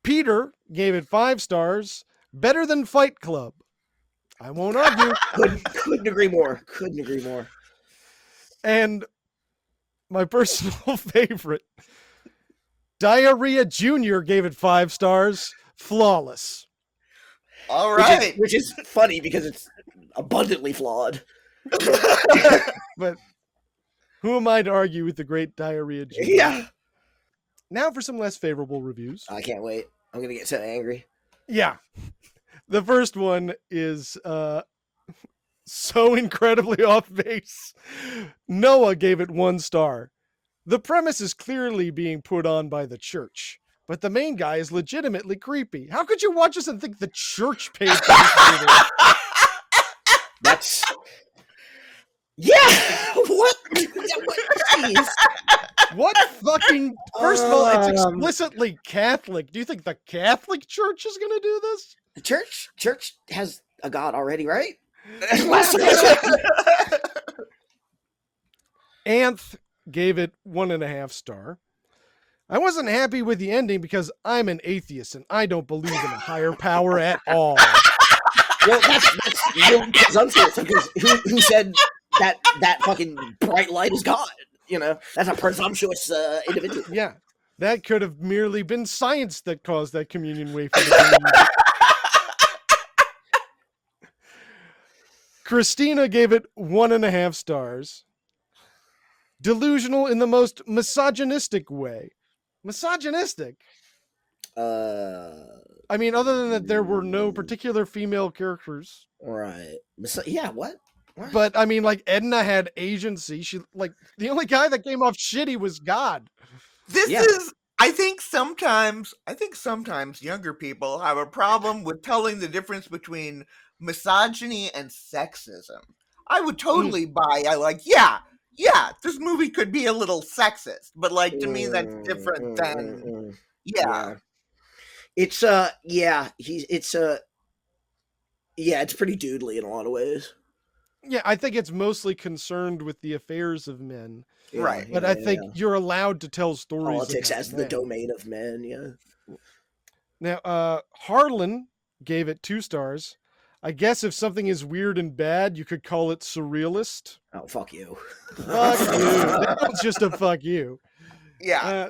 Peter gave it 5 stars. Better than Fight Club. I won't argue. Couldn't agree more. Couldn't agree more. And my personal favorite, Diarrhea Jr. gave it 5 stars. Flawless. All right. Which is funny because it's abundantly flawed. But who am I to argue with the great Diarrhea Jr.? Yeah. Now for some less favorable reviews. I can't wait. I'm going to get so angry. Yeah. The first one is so incredibly off base. Noah gave it 1 star. The premise is clearly being put on by the church, but the main guy is legitimately creepy. How could you watch this and think the church paid for this movie? That's... Yeah! What? Jeez. What fucking... First of all, it's explicitly Catholic. Do you think the Catholic Church is going to do this? The church has a god already, right? Anth gave it 1.5 star. I wasn't happy with the ending because I'm an atheist and I don't believe in a higher power at all. Well, that's real presumptuous because who said that fucking bright light is God? You know, that's a presumptuous individual. Yeah, that could have merely been science that caused that communion wafer to be. Christina gave it 1.5 stars. Delusional in the most misogynistic way. Misogynistic? I mean, other than that there were no particular female characters. Right. Yeah, what? But I mean, like Edna had agency. She like the only guy that came off shitty was God. This is I think sometimes younger people have a problem with telling the difference between misogyny and sexism. I would totally buy this movie could be a little sexist, but like to me that's different than It's it's pretty doodly in a lot of ways. Yeah, I think it's mostly concerned with the affairs of men. Right. But I think you're allowed to tell stories. Politics about as men. the domain of men, yeah. Now, Harlan gave it 2 stars. I guess if something is weird and bad, you could call it surrealist. Oh, fuck you. Fuck you. That's just a fuck you. Yeah.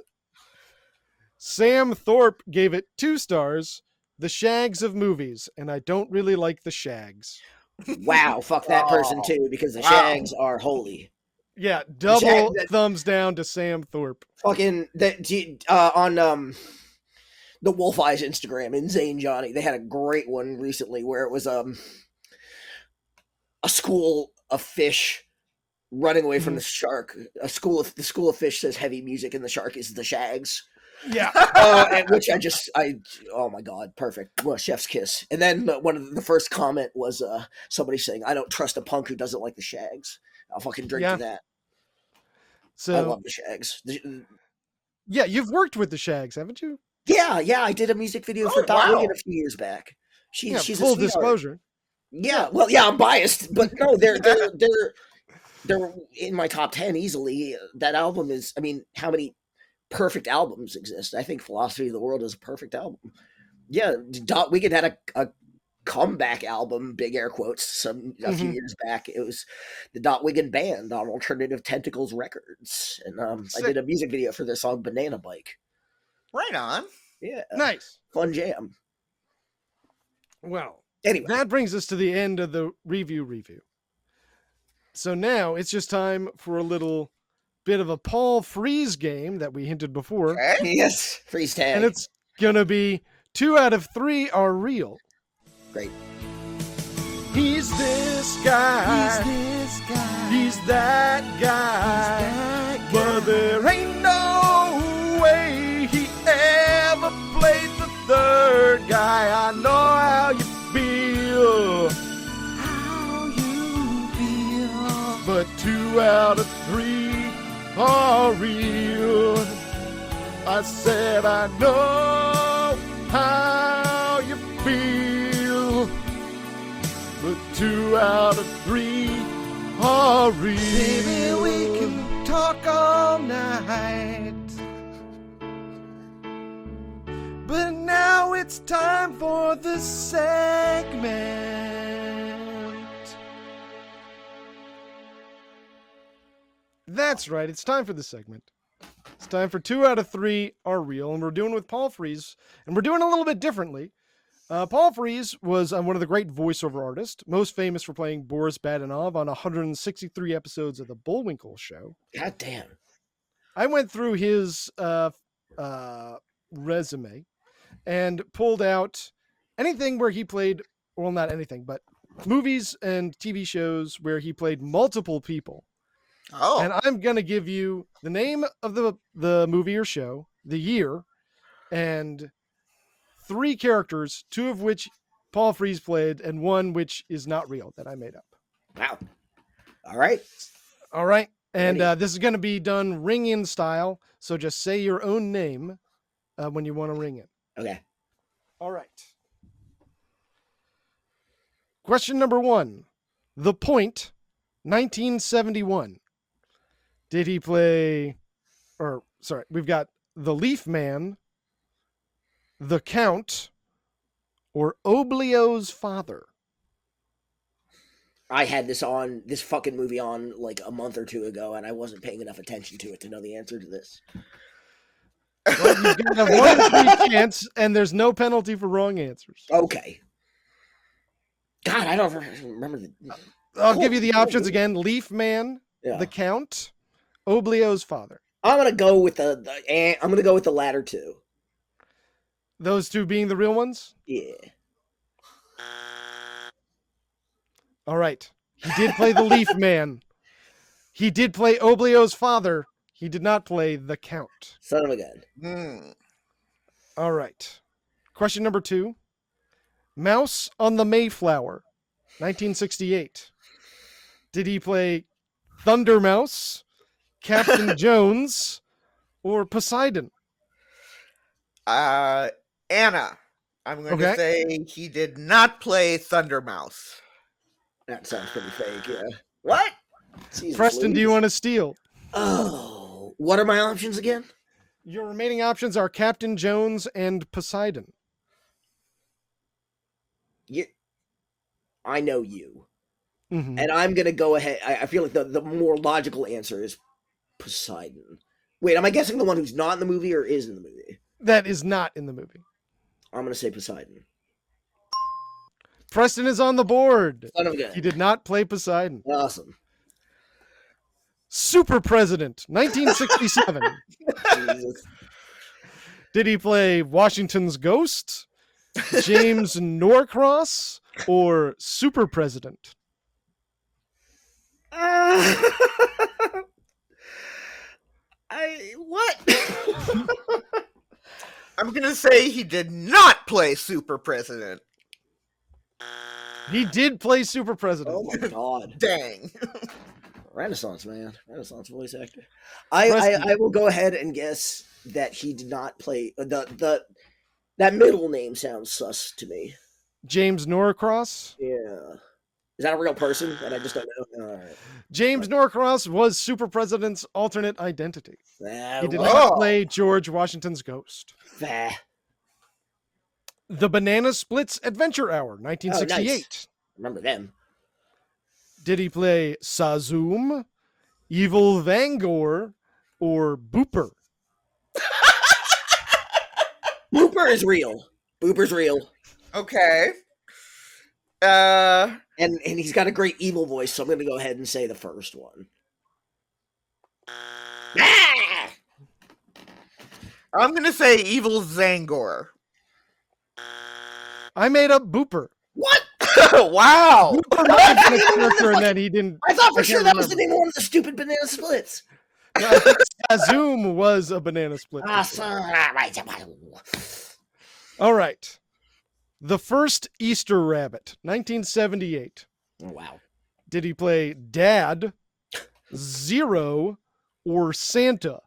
Sam Thorpe gave it 2 stars. The Shags of movies, and I don't really like the Shags. Wow, fuck that person too, because the Shags are holy. Yeah, double thumbs down to Sam Thorpe. Fucking on the Wolf Eyes Instagram, Insane Johnny, they had a great one recently where it was a school of fish running away from the shark. The school of fish says heavy music, and the shark is the Shags. Yeah. Which oh my god, perfect. Well, chef's kiss. And then one of the first comment was somebody saying, "I don't trust a punk who doesn't like the Shags." I'll fucking drink to that. So I love the Shags. Yeah, you've worked with the Shags, haven't you? Yeah, I did a music video for Dot Wigan a few years back. She's full a disclosure. Yeah, well, yeah, I'm biased, but no, they're in my top 10 easily. That album is, I mean, how many perfect albums exist? I think Philosophy of the World is a perfect album. Yeah, Dot Wigan had a comeback album, big air quotes, a few years back. It was the Dot Wigan Band on Alternative Tentacles Records, and I did a music video for their song Banana Bike. Right on. Yeah, nice, fun jam. Well, anyway, that brings us to the end of the review. So now it's just time for a little bit of a Paul Frees game that we hinted before. Okay. Yes, freeze tag. And it's gonna be 2 out of 3 are real. Great. He's this guy. He's that guy. But there ain't no way he ever played the third guy. I know how you feel. But 2 out of 3 are real. I said I know how you feel. But 2 out of 3 are real. Baby, we can talk all night. But now it's time for the segment. That's right, it's time for the segment. It's time for 2 out of 3 are real, and we're doing with Paul Frees, and we're doing a little bit differently. Paul Frees was one of the great voiceover artists, most famous for playing Boris Badenov on 163 episodes of The Bullwinkle Show. God damn. I went through his resume and pulled out anything where he played, well, not anything, but movies and TV shows where he played multiple people. Oh. And I'm going to give you the name of the movie or show, the year, and 3 characters, 2 of which Paul Frees played, and 1 which is not real that I made up. Wow. All right. And this is going to be done ring-in style, so just say your own name when you want to ring in. Okay. All right. Question number 1. The Point, 1971. Did he play, we've got The Leaf Man, The Count, or Oblio's father? I had this fucking movie on like a month or 2 ago, and I wasn't paying enough attention to it to know the answer to this. Well, you've got a 1 in 3 chance, and there's no penalty for wrong answers. Okay. God, I don't remember I'll give you the options again. Leaf Man, The Count, Oblio's father. I'm gonna go with the latter 2. Those 2 being the real ones? Yeah. All right. He did play the Leaf Man. He did play Oblio's father. He did not play the Count. Son of a gun. All right. Question number 2. Mouse on the Mayflower, 1968. Did he play Thunder Mouse, Captain Jones, or Poseidon? Anna, I'm going to Okay. say he did not play Thunder Mouse. That sounds pretty fake, yeah. What? Jesus Preston, do you Louise. want to steal? Oh, what are my options again? Your remaining options are Captain Jones and Poseidon. I know you. Mhm. And I'm going to go ahead. I feel like the more logical answer is Poseidon. Wait, am I guessing the one who's not in the movie or is in the movie? That is not in the movie. I'm going to say Poseidon. Preston is on the board. Son of a gun. He did not play Poseidon. Awesome. Super President, 1967. Jesus. Did he play Washington's Ghost, James Norcross, or Super President? What? I'm going to say he did not play Super President. He did play Super President. Oh my god. Dang. Renaissance man. Renaissance voice actor. I will go ahead and guess that he did not play that middle name sounds sus to me. James Norcross. Yeah. Is that a real person that I just don't know? All right. James Norcross was Super President's alternate identity. He did What? not play George Washington's Ghost. Bah. The Banana Splits Adventure Hour, 1968. Nice. Remember them. Did he play Sazoom, Evil Vangor, or Booper? Booper is real. Booper's real. Okay. And he's got a great evil voice, so I'm going to go ahead and say the first one. Ah! I'm going to say Evil Zangor. I made up Booper. What? Wow. Booper might have been a character, and then he didn't. I thought for can't sure that was the remember. name of one of the stupid banana splits. No, I think Sazoom was a banana split. Right. All right. The First Easter Rabbit, 1978. Oh, wow. Did he play Dad, Zero, or Santa?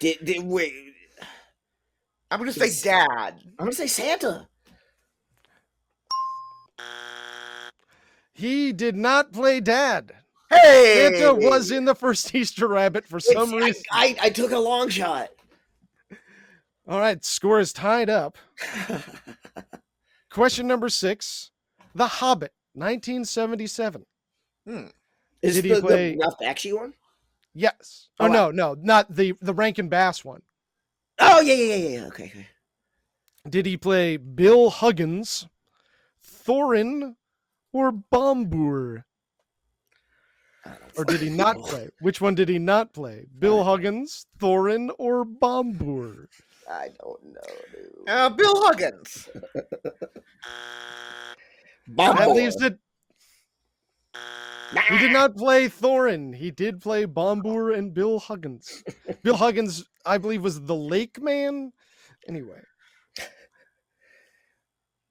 Wait. I'm going to say Dad. I'm going to say Santa. He did not play Dad. Hey! Santa was in the First Easter Rabbit for some reason. I took a long shot. All right, score is tied up. Question number 6. The Hobbit, 1977. Is Did it he play- the Ralph Bakshi one? Yes. Oh, wow. no, not the Rankin Bass one. Oh, yeah. Okay. Did he play Bill Huggins, Thorin, or Bombur? Or did he not play? Which one did he not play? Bill Huggins, Thorin, or Bombur? I don't know, dude. Bill Huggins. That leaves it. He did not play Thorin. He did play Bombur and Bill Huggins. Bill Huggins, I believe, was the Lake Man. Anyway.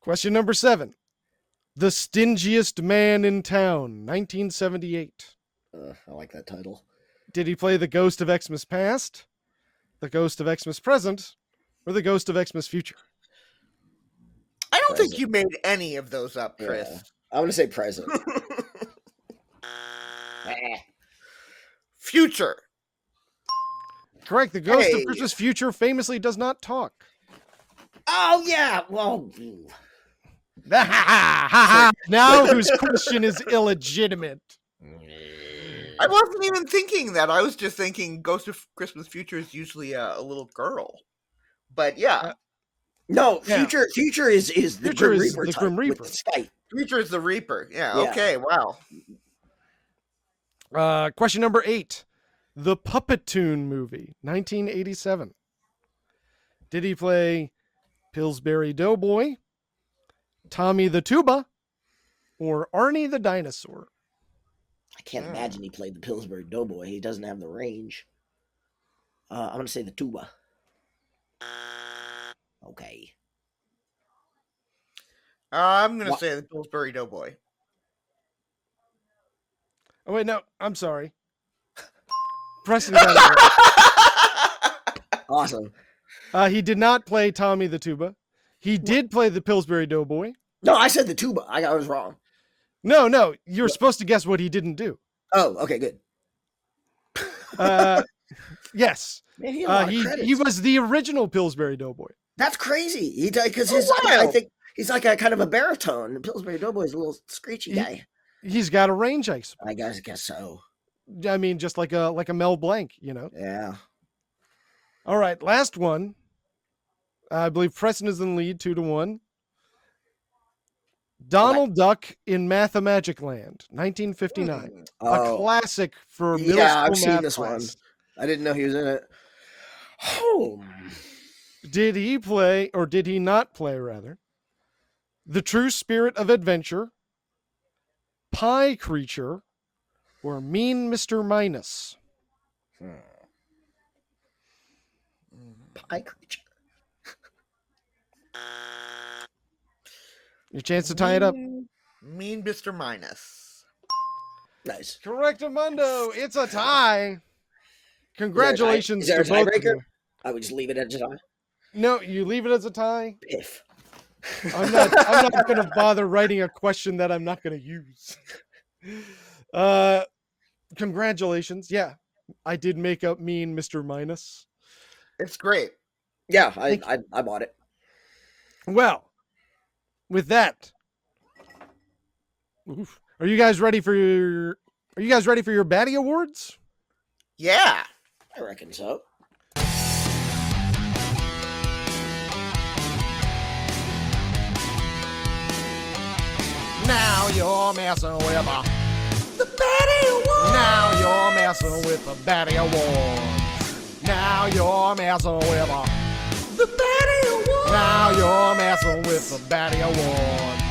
Question number 7. The Stingiest Man in Town, 1978. I like that title. Did he play the Ghost of Xmas Past, the Ghost of Xmas Present, or the Ghost of Xmas Future? I don't think you made any of those up, Chris. Yeah. I'm going to say present. Future. Correct. The Ghost Hey. of Christmas Future famously does not talk. Oh, yeah. Well, Now whose question is illegitimate? I wasn't even thinking that. I was just thinking Ghost of Christmas Future is usually a little girl. But yeah, no, Yeah. Future is the Future Grim is Reaper the type Grim with Reaper. the Skype. Future is the Reaper. Yeah, Yeah. okay, wow. Question number 8. The Puppetoon movie, 1987. Did he play Pillsbury Doughboy, Tommy the Tuba or Arnie the Dinosaur? I can't imagine he played the Pillsbury Doughboy. He doesn't have the range. I'm going to say the tuba. Okay. I'm going to say the Pillsbury Doughboy. Oh, wait, no. I'm sorry. Preston got it right. Awesome. He did not play Tommy the Tuba. He did play the Pillsbury Doughboy. No, I said the tuba. I was wrong. No. You're supposed to guess what he didn't do. Oh, okay, good. Yes. Man, he was the original Pillsbury Doughboy. That's crazy. Because I think he's like a kind of a baritone. The Pillsbury Doughboy is a little screechy guy. He's got a range, I suppose. I guess so. I mean, just like a Mel Blanc, you know. Yeah. All right, last one. I believe Preston is in the lead, 2-1. Donald Duck in Mathemagic Land, 1959. A classic for middle school I've seen math this class. one. I didn't know he was in it. Oh. Did he play, or did he not play, rather, the True Spirit of Adventure, Pie Creature, or Mean Mr. Minus? Pie Creature. Your chance to tie it up. Mean Mr. Minus. Nice. Correctamundo. It's a tie. Congratulations Is there a to both of tiebreaker? you. I would just leave it at a tie. No, you leave it as a tie. Piff. I'm not going to bother writing a question that I'm not going to use. Congratulations. Yeah, I did make up Mean Mr. Minus. It's great. Yeah, I bought it. Well, with that, are you guys ready for your Batty Awards? Yeah. I reckon so. Now you're messing with the Batty Awards. Now you're messing with the Batty Awards. Now you're messing with the Batty Awards. Now you're messing with the Batty Awards.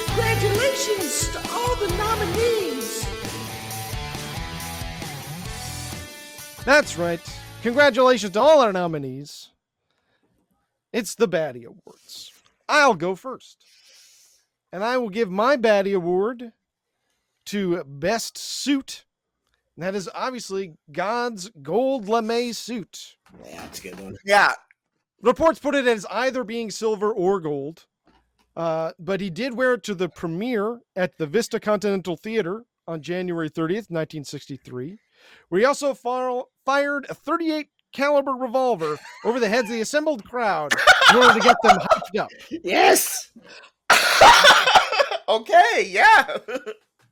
Congratulations to all the nominees. That's right. Congratulations to all our nominees. It's the Batty Awards. I'll go first. And I will give my Batty Award to Best Suit. And that is obviously God's gold lame suit. Yeah, that's a good one. Yeah. Reports put it as either being silver or gold. But he did wear it to the premiere at the Vista Continental Theater on January 30th, 1963, where he also fired a .38 caliber revolver over the heads of the assembled crowd in order to get them hyped up. Yes. Okay. Yeah.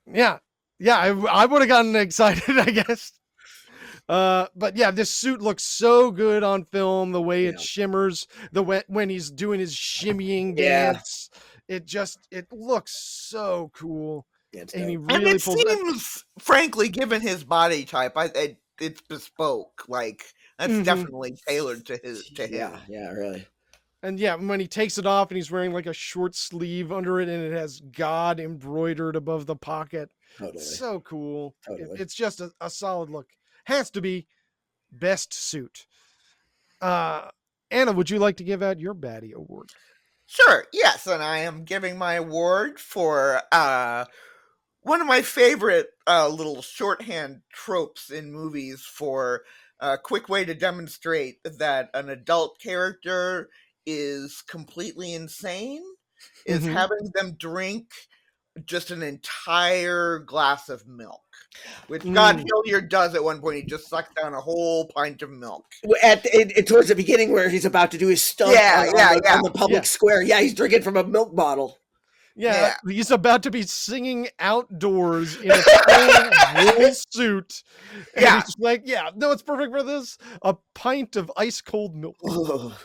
Yeah. I would have gotten excited, I guess. But yeah, this suit looks so good on film. The way it shimmers, when he's doing his shimmying dance, it looks so cool. And he really it seems, frankly, given his body type, it's bespoke. Like that's definitely tailored to him. Yeah, really. And yeah, when he takes it off and he's wearing like a short sleeve under it, and it has God embroidered above the pocket. Totally. So cool. Totally. It's just a solid look. Has to be best suit. Anna, would you like to give out your Batty Award? Sure. Yes, and I am giving my award for one of my favorite little shorthand tropes in movies for a quick way to demonstrate that an adult character is completely insane, is having them drink just an entire glass of milk, which God Hilliard does at one point. He just sucks down a whole pint of milk. Towards the beginning where he's about to do his stunt on the public square. Yeah, he's drinking from a milk bottle. Yeah, he's about to be singing outdoors in a full wool suit. And he's like, no, it's perfect for this. A pint of ice cold milk. Oh,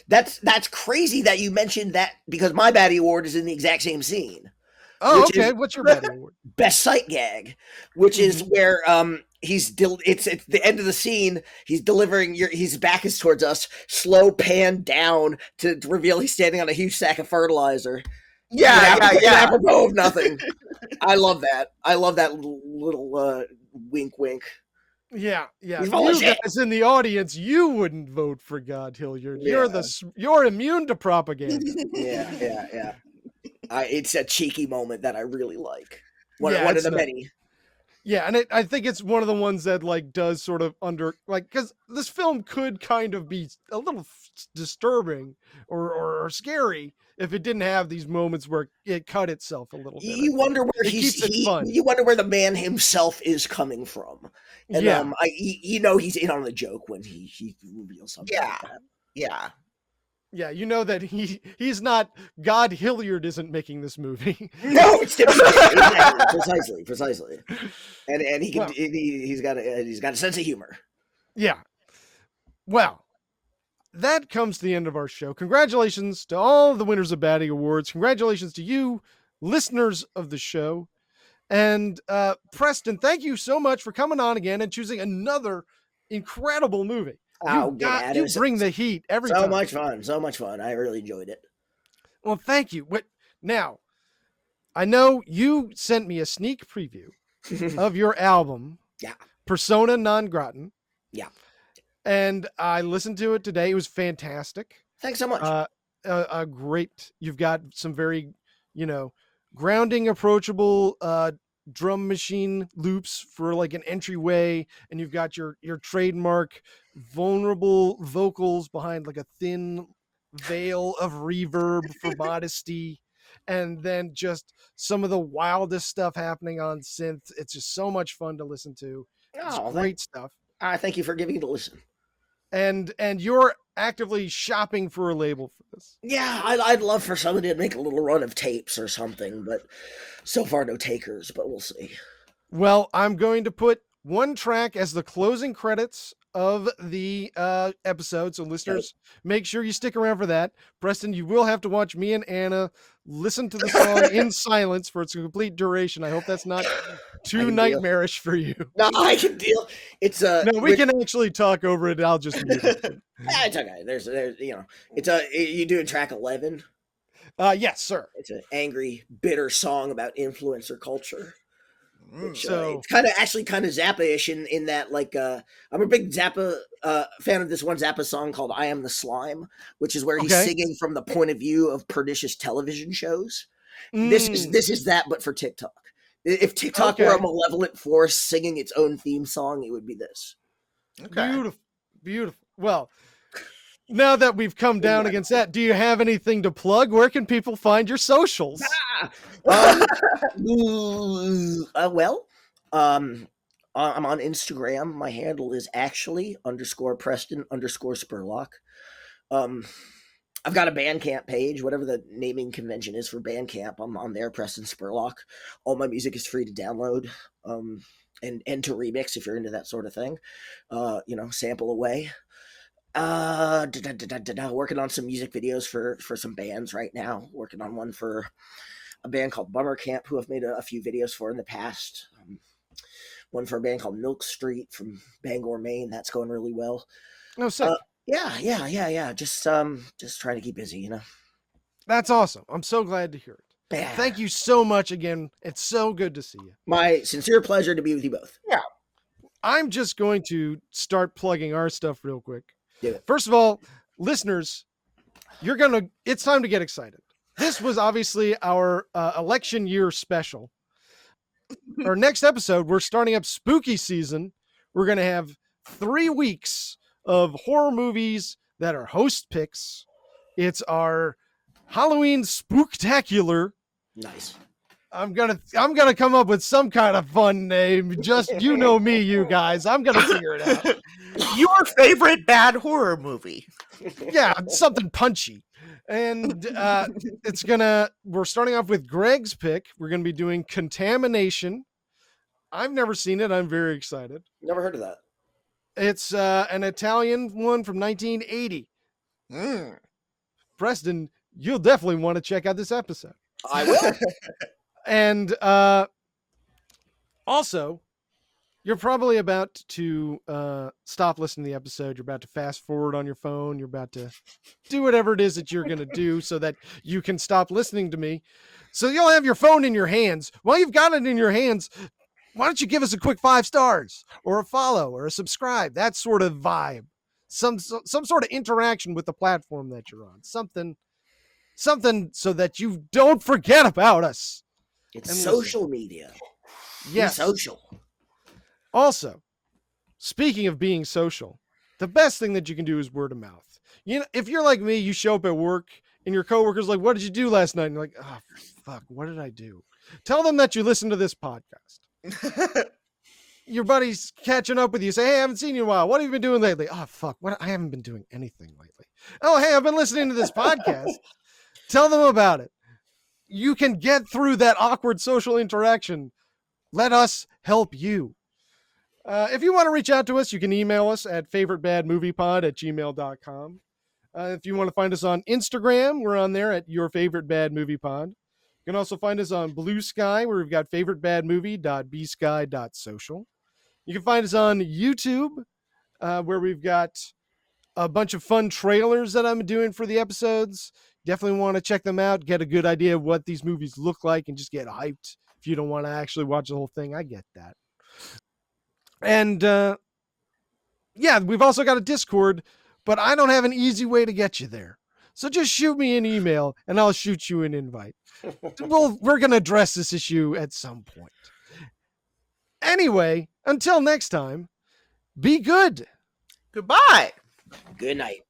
that's crazy that you mentioned that, because my Batty Award is in the exact same scene. Oh, okay. What's your Batty Award? Best sight gag, which is where it's at the end of the scene. He's delivering his back is towards us. Slow pan down to reveal he's standing on a huge sack of fertilizer. Yeah. Apropos of nothing. I love that. I love that little wink, wink. Yeah. He's full of You shit. guys in the audience, you wouldn't vote for God Hilliard. You're immune to propaganda. Yeah. It's a cheeky moment that I really like. One Yeah, of it's the not- many. Yeah, and I think it's one of the ones that like does sort of because this film could kind of be a little disturbing or scary if it didn't have these moments where it cut itself a little bit. You wonder where keeps it fun. You wonder where the man himself is coming from. And Yeah. he's in on the joke when he reveals something. Yeah. Like that. Yeah. Yeah, you know that he's not God Hilliard isn't making this movie. No, it's exactly, precisely. And he can Well- he's got a sense of humor. Yeah. Well, that comes to the end of our show. Congratulations to all the winners of Batting Awards. Congratulations to you, listeners of the show. And Preston, thank you so much for coming on again and choosing another incredible movie. You bring the heat every time. So much fun. I really enjoyed it. Well, thank you. Now, I know you sent me a sneak preview of your album, Yeah. Persona non grata. Yeah. And I listened to it today. It was fantastic. Thanks so much. Great. You've got some very, grounding, approachable drum machine loops for like an entryway, and you've got your trademark vulnerable vocals behind like a thin veil of reverb for modesty, and then just some of the wildest stuff happening on synth. It's just so much fun to listen to. It's great stuff. Thank you for giving it a listen. And you're actively shopping for a label for this. Yeah, I'd love for somebody to make a little run of tapes or something, but so far no takers, but we'll see. Well, I'm going to put one track as the closing credits of the episode. So listeners, make sure you stick around for that. Preston, you will have to watch me and Anna listen to the song in silence for its complete duration. I hope that's not too nightmarish for you. No, I can deal. It's no, we can actually talk over it. I'll just mute it. It's okay. There's it's you doing track 11? Yes, sir. It's an angry, bitter song about influencer culture. Which, so it's kind of Zappa-ish in that, like, I'm a big Zappa fan of this one Zappa song called "I Am the Slime," which is where he's singing from the point of view of pernicious television shows. This is that, but for TikTok. If TikTok were a malevolent force singing its own theme song, it would be this. Okay. Beautiful. Well, now that we've come down against that, do you have anything to plug? Where can people find your socials? Well, I'm on Instagram. My handle is actually _Preston_Spurlock. I've got a Bandcamp page, whatever the naming convention is for Bandcamp. I'm on there, Preston Spurlock. All my music is free to download and to remix if you're into that sort of thing. Sample away. Working on some music videos for some bands right now. Working on one for a band called Bummer Camp, who I've made a few videos for in the past. One for a band called Milk Street from Bangor, Maine. That's going really well. Oh, sick. Yeah. Just trying to keep busy, That's awesome. I'm so glad to hear it. Yeah. Thank you so much again. It's so good to see you. My sincere pleasure to be with you both. Yeah. I'm just going to start plugging our stuff real quick. Yeah. First of all, listeners, it's time to get excited. This was obviously our election year special. Our next episode, we're starting up spooky season. We're going to have 3 weeks of horror movies that are host picks. It's our Halloween spooktacular. Nice. I'm gonna come up with some kind of fun name. Just you know me, you guys. I'm gonna figure it out. Your favorite bad horror movie. Yeah, something punchy. And we're starting off with Greg's pick. We're gonna be doing Contamination. I've never seen it. I'm very excited. Never heard of that. It's an Italian one from 1980. Preston, you'll definitely want to check out this episode. I will. And also, You're probably about to stop listening to the episode. You're about to fast forward on your phone. You're about to do whatever it is that you're going to do so that you can stop listening to me. So you'll have your phone in your hands. While you've got it in your hands, why don't you give us a quick 5 stars or a follow or a subscribe? That sort of vibe. Some sort of interaction with the platform that you're on. Something so that you don't forget about us. It's social media. Yes. Be social. Also, speaking of being social, the best thing that you can do is word of mouth. You know, if you're like me, you show up at work and your coworker's like, "What did you do last night?" And you're like, "Oh, fuck, what did I do?" Tell them that you listen to this podcast. Your buddy's catching up with you. Say, "Hey, I haven't seen you in a while. What have you been doing lately?" "Oh, fuck, what? I haven't been doing anything lately." "Oh, hey, I've been listening to this podcast." Tell them about it. You can get through that awkward social interaction. Let us help you. If you want to reach out to us, you can email us at favoritebadmoviepod@gmail.com. If you want to find us on Instagram, we're on there at yourfavoritebadmoviepod. You can also find us on Blue Sky, where we've got favoritebadmovie.bsky.social. You can find us on YouTube, where we've got a bunch of fun trailers that I'm doing for the episodes. Definitely want to check them out, get a good idea of what these movies look like, and just get hyped. If you don't want to actually watch the whole thing, I get that. And yeah, we've also got a Discord, but I don't have an easy way to get you there. So just shoot me an email and I'll shoot you an invite. We're going to address this issue at some point. Anyway, until next time, be good. Goodbye. Good night.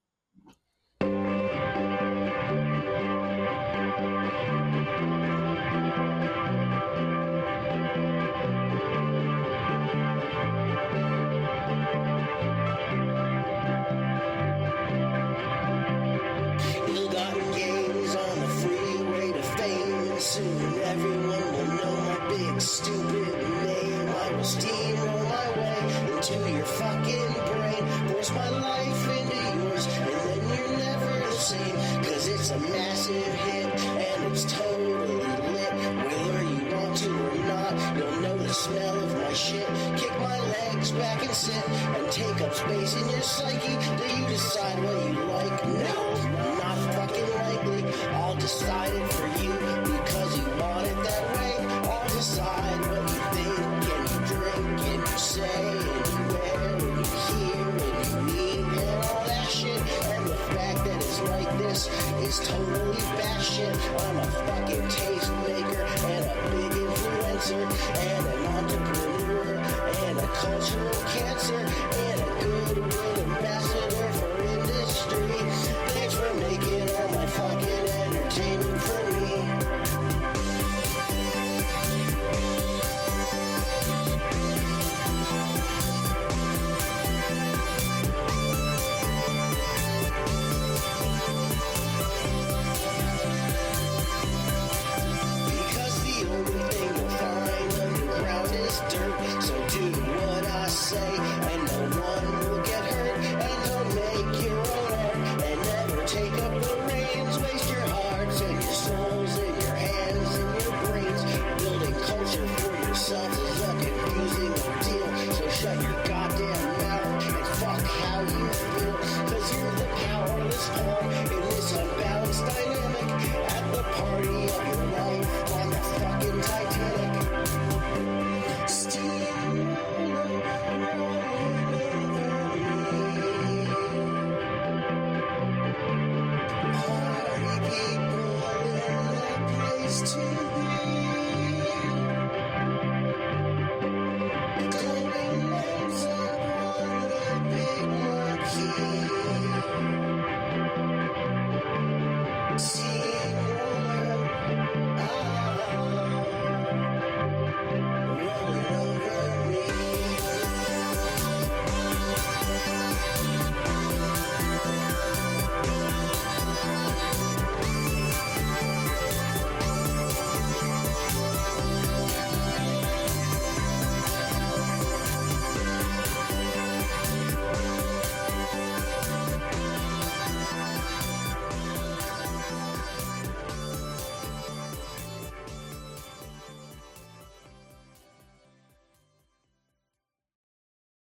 Ill-gotten gains on the freeway to fame. Soon everyone will know my big stupid name. I will steamroll my way into your fucking brain. Force my life into yours, and then you're never the same. Cause it's a massive hit, and it's totally lit. Whether you want to or not, you'll know the smell of my shit. Kick my legs back and sit, and take up space in your psyche. Do you decide what you like? No, not fucking likely. I'll decide it for you, because you want it that way. I'll decide what you think, and you drink, and you say, and you wear, and you hear, and you eat, and all that shit. And the fact that it's like this is totally batshit. I'm a fucking taste maker, and a big influencer, and an entrepreneur, and a cultural cancer.